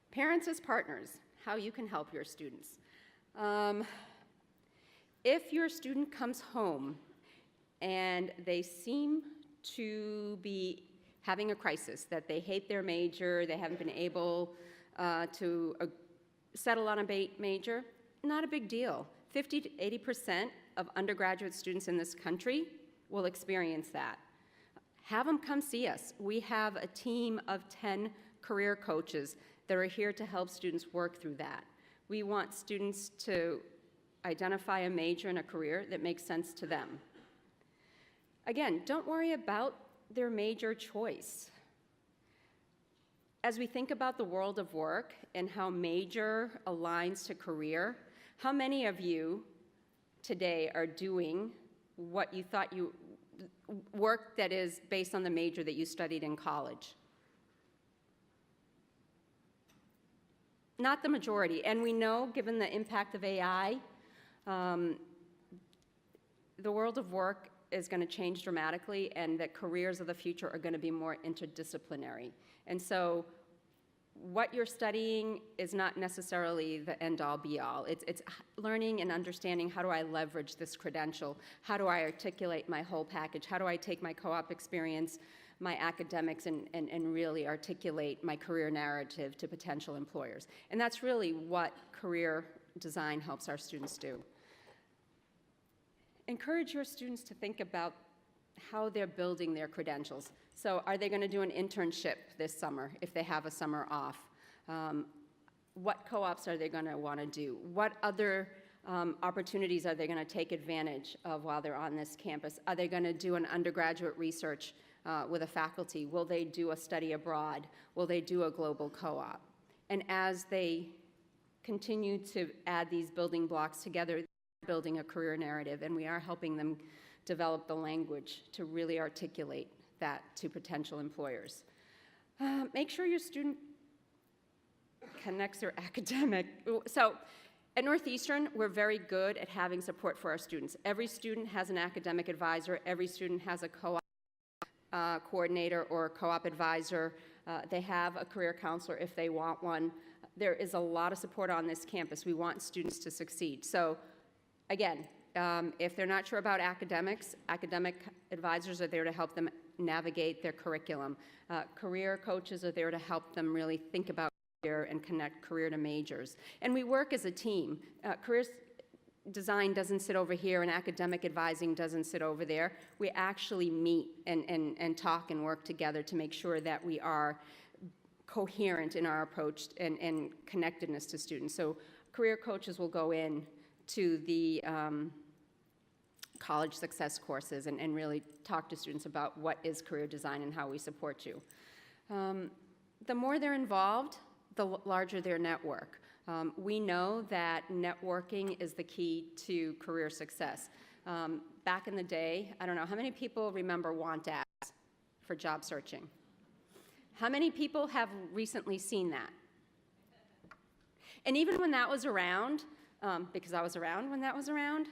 Parents as partners, how you can help your students. If your student comes home and they seem to be having a crisis, that they hate their major, they haven't been able to settle on a major, not a big deal. 50 to 80% of undergraduate students in this country will experience that. Have them come see us. We have a team of 10 career coaches that are here to help students work through that. We want students to identify a major and a career that makes sense to them. Again, don't worry about their major choice. As we think about the world of work and how major aligns to career, how many of you today are doing what you thought work that is based on the major that you studied in college? Not the majority, and we know, given the impact of AI, the world of work is going to change dramatically, and that careers of the future are going to be more interdisciplinary. And so what you're studying is not necessarily the end-all, be-all. It's learning and understanding, how do I leverage this credential? How do I articulate my whole package? How do I take my co-op experience, my academics, and really articulate my career narrative to potential employers? And that's really what career design helps our students do. Encourage your students to think about how they're building their credentials. So are they going to do an internship this summer if they have a summer off? What co-ops are they going to want to do? What other opportunities are they going to take advantage of while they're on this campus? Are they going to do an undergraduate research with a faculty? Will they do a study abroad? Will they do a global co-op? And as they continue to add these building blocks together, building a career narrative, and we are helping them develop the language to really articulate that to potential employers. Make sure your student connects their academic. So At Northeastern, we're very good at having support for our students. Every student has an academic advisor. Every student has a co-op coordinator or co-op advisor. They have a career counselor if they want one. There is a lot of support on this campus. We want students to succeed. So again, if they're not sure about academics, academic advisors are there to help them navigate their curriculum. Career coaches are there to help them really think about career and connect career to majors. And we work as a team. Career design doesn't sit over here and academic advising doesn't sit over there. We actually meet and talk and work together to make sure that we are coherent in our approach and connectedness to students. So career coaches will go in to the college success courses and really talk to students about what is career design and how we support you. The more they're involved, the larger their network. We know that networking is the key to career success. Back in the day, I don't know, how many people remember want ads for job searching? How many people have recently seen that? And even when that was around, because I was around when that was around,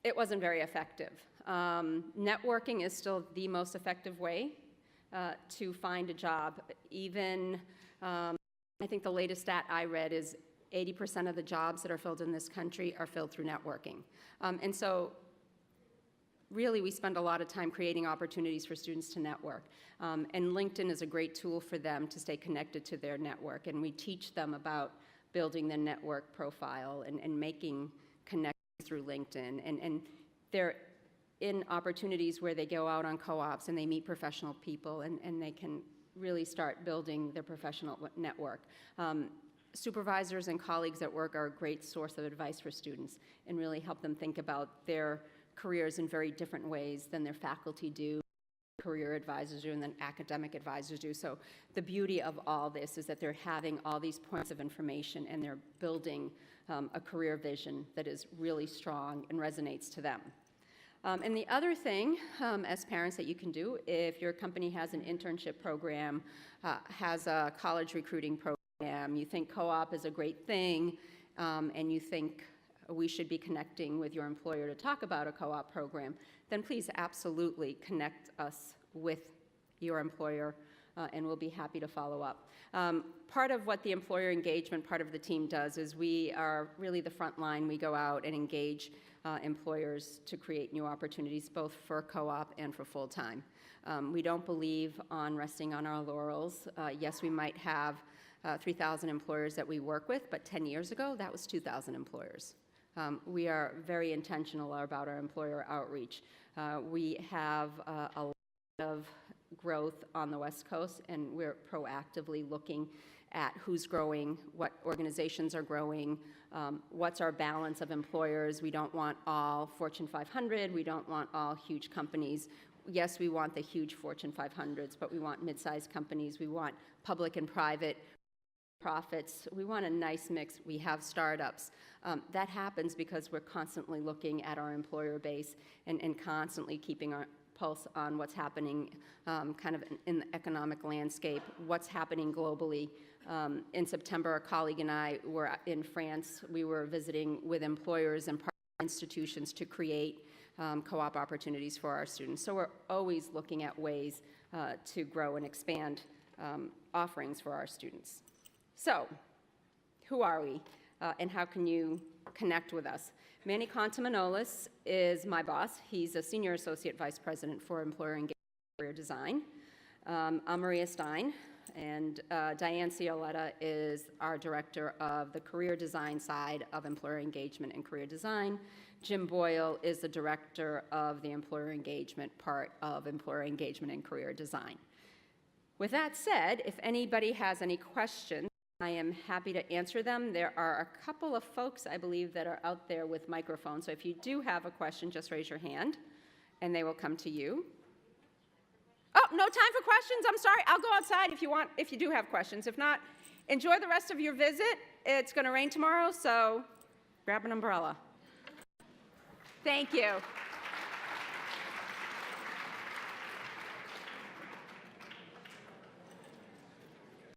it wasn't very effective. Networking is still the most effective way to find a job. Even, I think the latest stat I read is 80% of the jobs that are filled in this country are filled through networking. And so really we spend a lot of time creating opportunities for students to network. And LinkedIn is a great tool for them to stay connected to their network. And we teach them about building their network profile and making connections through LinkedIn. And they're in opportunities where they go out on co-ops and they meet professional people and they can really start building their professional network. Supervisors and colleagues at work are a great source of advice for students and really help them think about their careers in very different ways than their faculty do, career advisors do, and then academic advisors do. So the beauty of all this is that they're having all these points of information and they're building a career vision that is really strong and resonates to them. And the other thing, as parents, that you can do, if your company has an internship program, has a college recruiting program, you think co-op is a great thing, and you think we should be connecting with your employer to talk about a co-op program, then please absolutely connect us with your employer, and we'll be happy to follow up. Part of what the employer engagement part of the team does is we are really the front line. We go out and engage employers to create new opportunities, both for co-op and for full-time. We don't believe on resting on our laurels. Yes, we might have 3,000 employers that we work with, but 10 years ago, that was 2,000 employers. We are very intentional about our employer outreach. We have a lot of growth on the West Coast, and we're proactively looking at who's growing, what organizations are growing, what's our balance of employers. We don't want all Fortune 500, we don't want all huge companies. Yes, we want the huge Fortune 500s, but we want mid-sized companies, we want public and private profits, we want a nice mix. We have startups. That happens because we're constantly looking at our employer base and constantly keeping our pulse on what's happening kind of in the economic landscape, what's happening globally. In September, a colleague and I were in France. We were visiting with employers and institutions to create co-op opportunities for our students. So we're always looking at ways to grow and expand offerings for our students. So, who are we, and how can you connect with us? Manny Contamanolis is my boss. He's a Senior Associate Vice President for Employer Engagement and Career Design. I'm Maria Stein, and Diane Cioletta is our Director of the Career Design side of Employer Engagement and Career Design. Jim Boyle is the Director of the Employer Engagement part of Employer Engagement and Career Design. With that said, if anybody has any questions, I am happy to answer them. There are a couple of folks, I believe, that are out there with microphones. So if you do have a question, just raise your hand, and they will come to you. Oh, no time for questions? I'm sorry. I'll go outside if you want, if you do have questions. If not, enjoy the rest of your visit. It's going to rain tomorrow, so grab an umbrella. Thank you.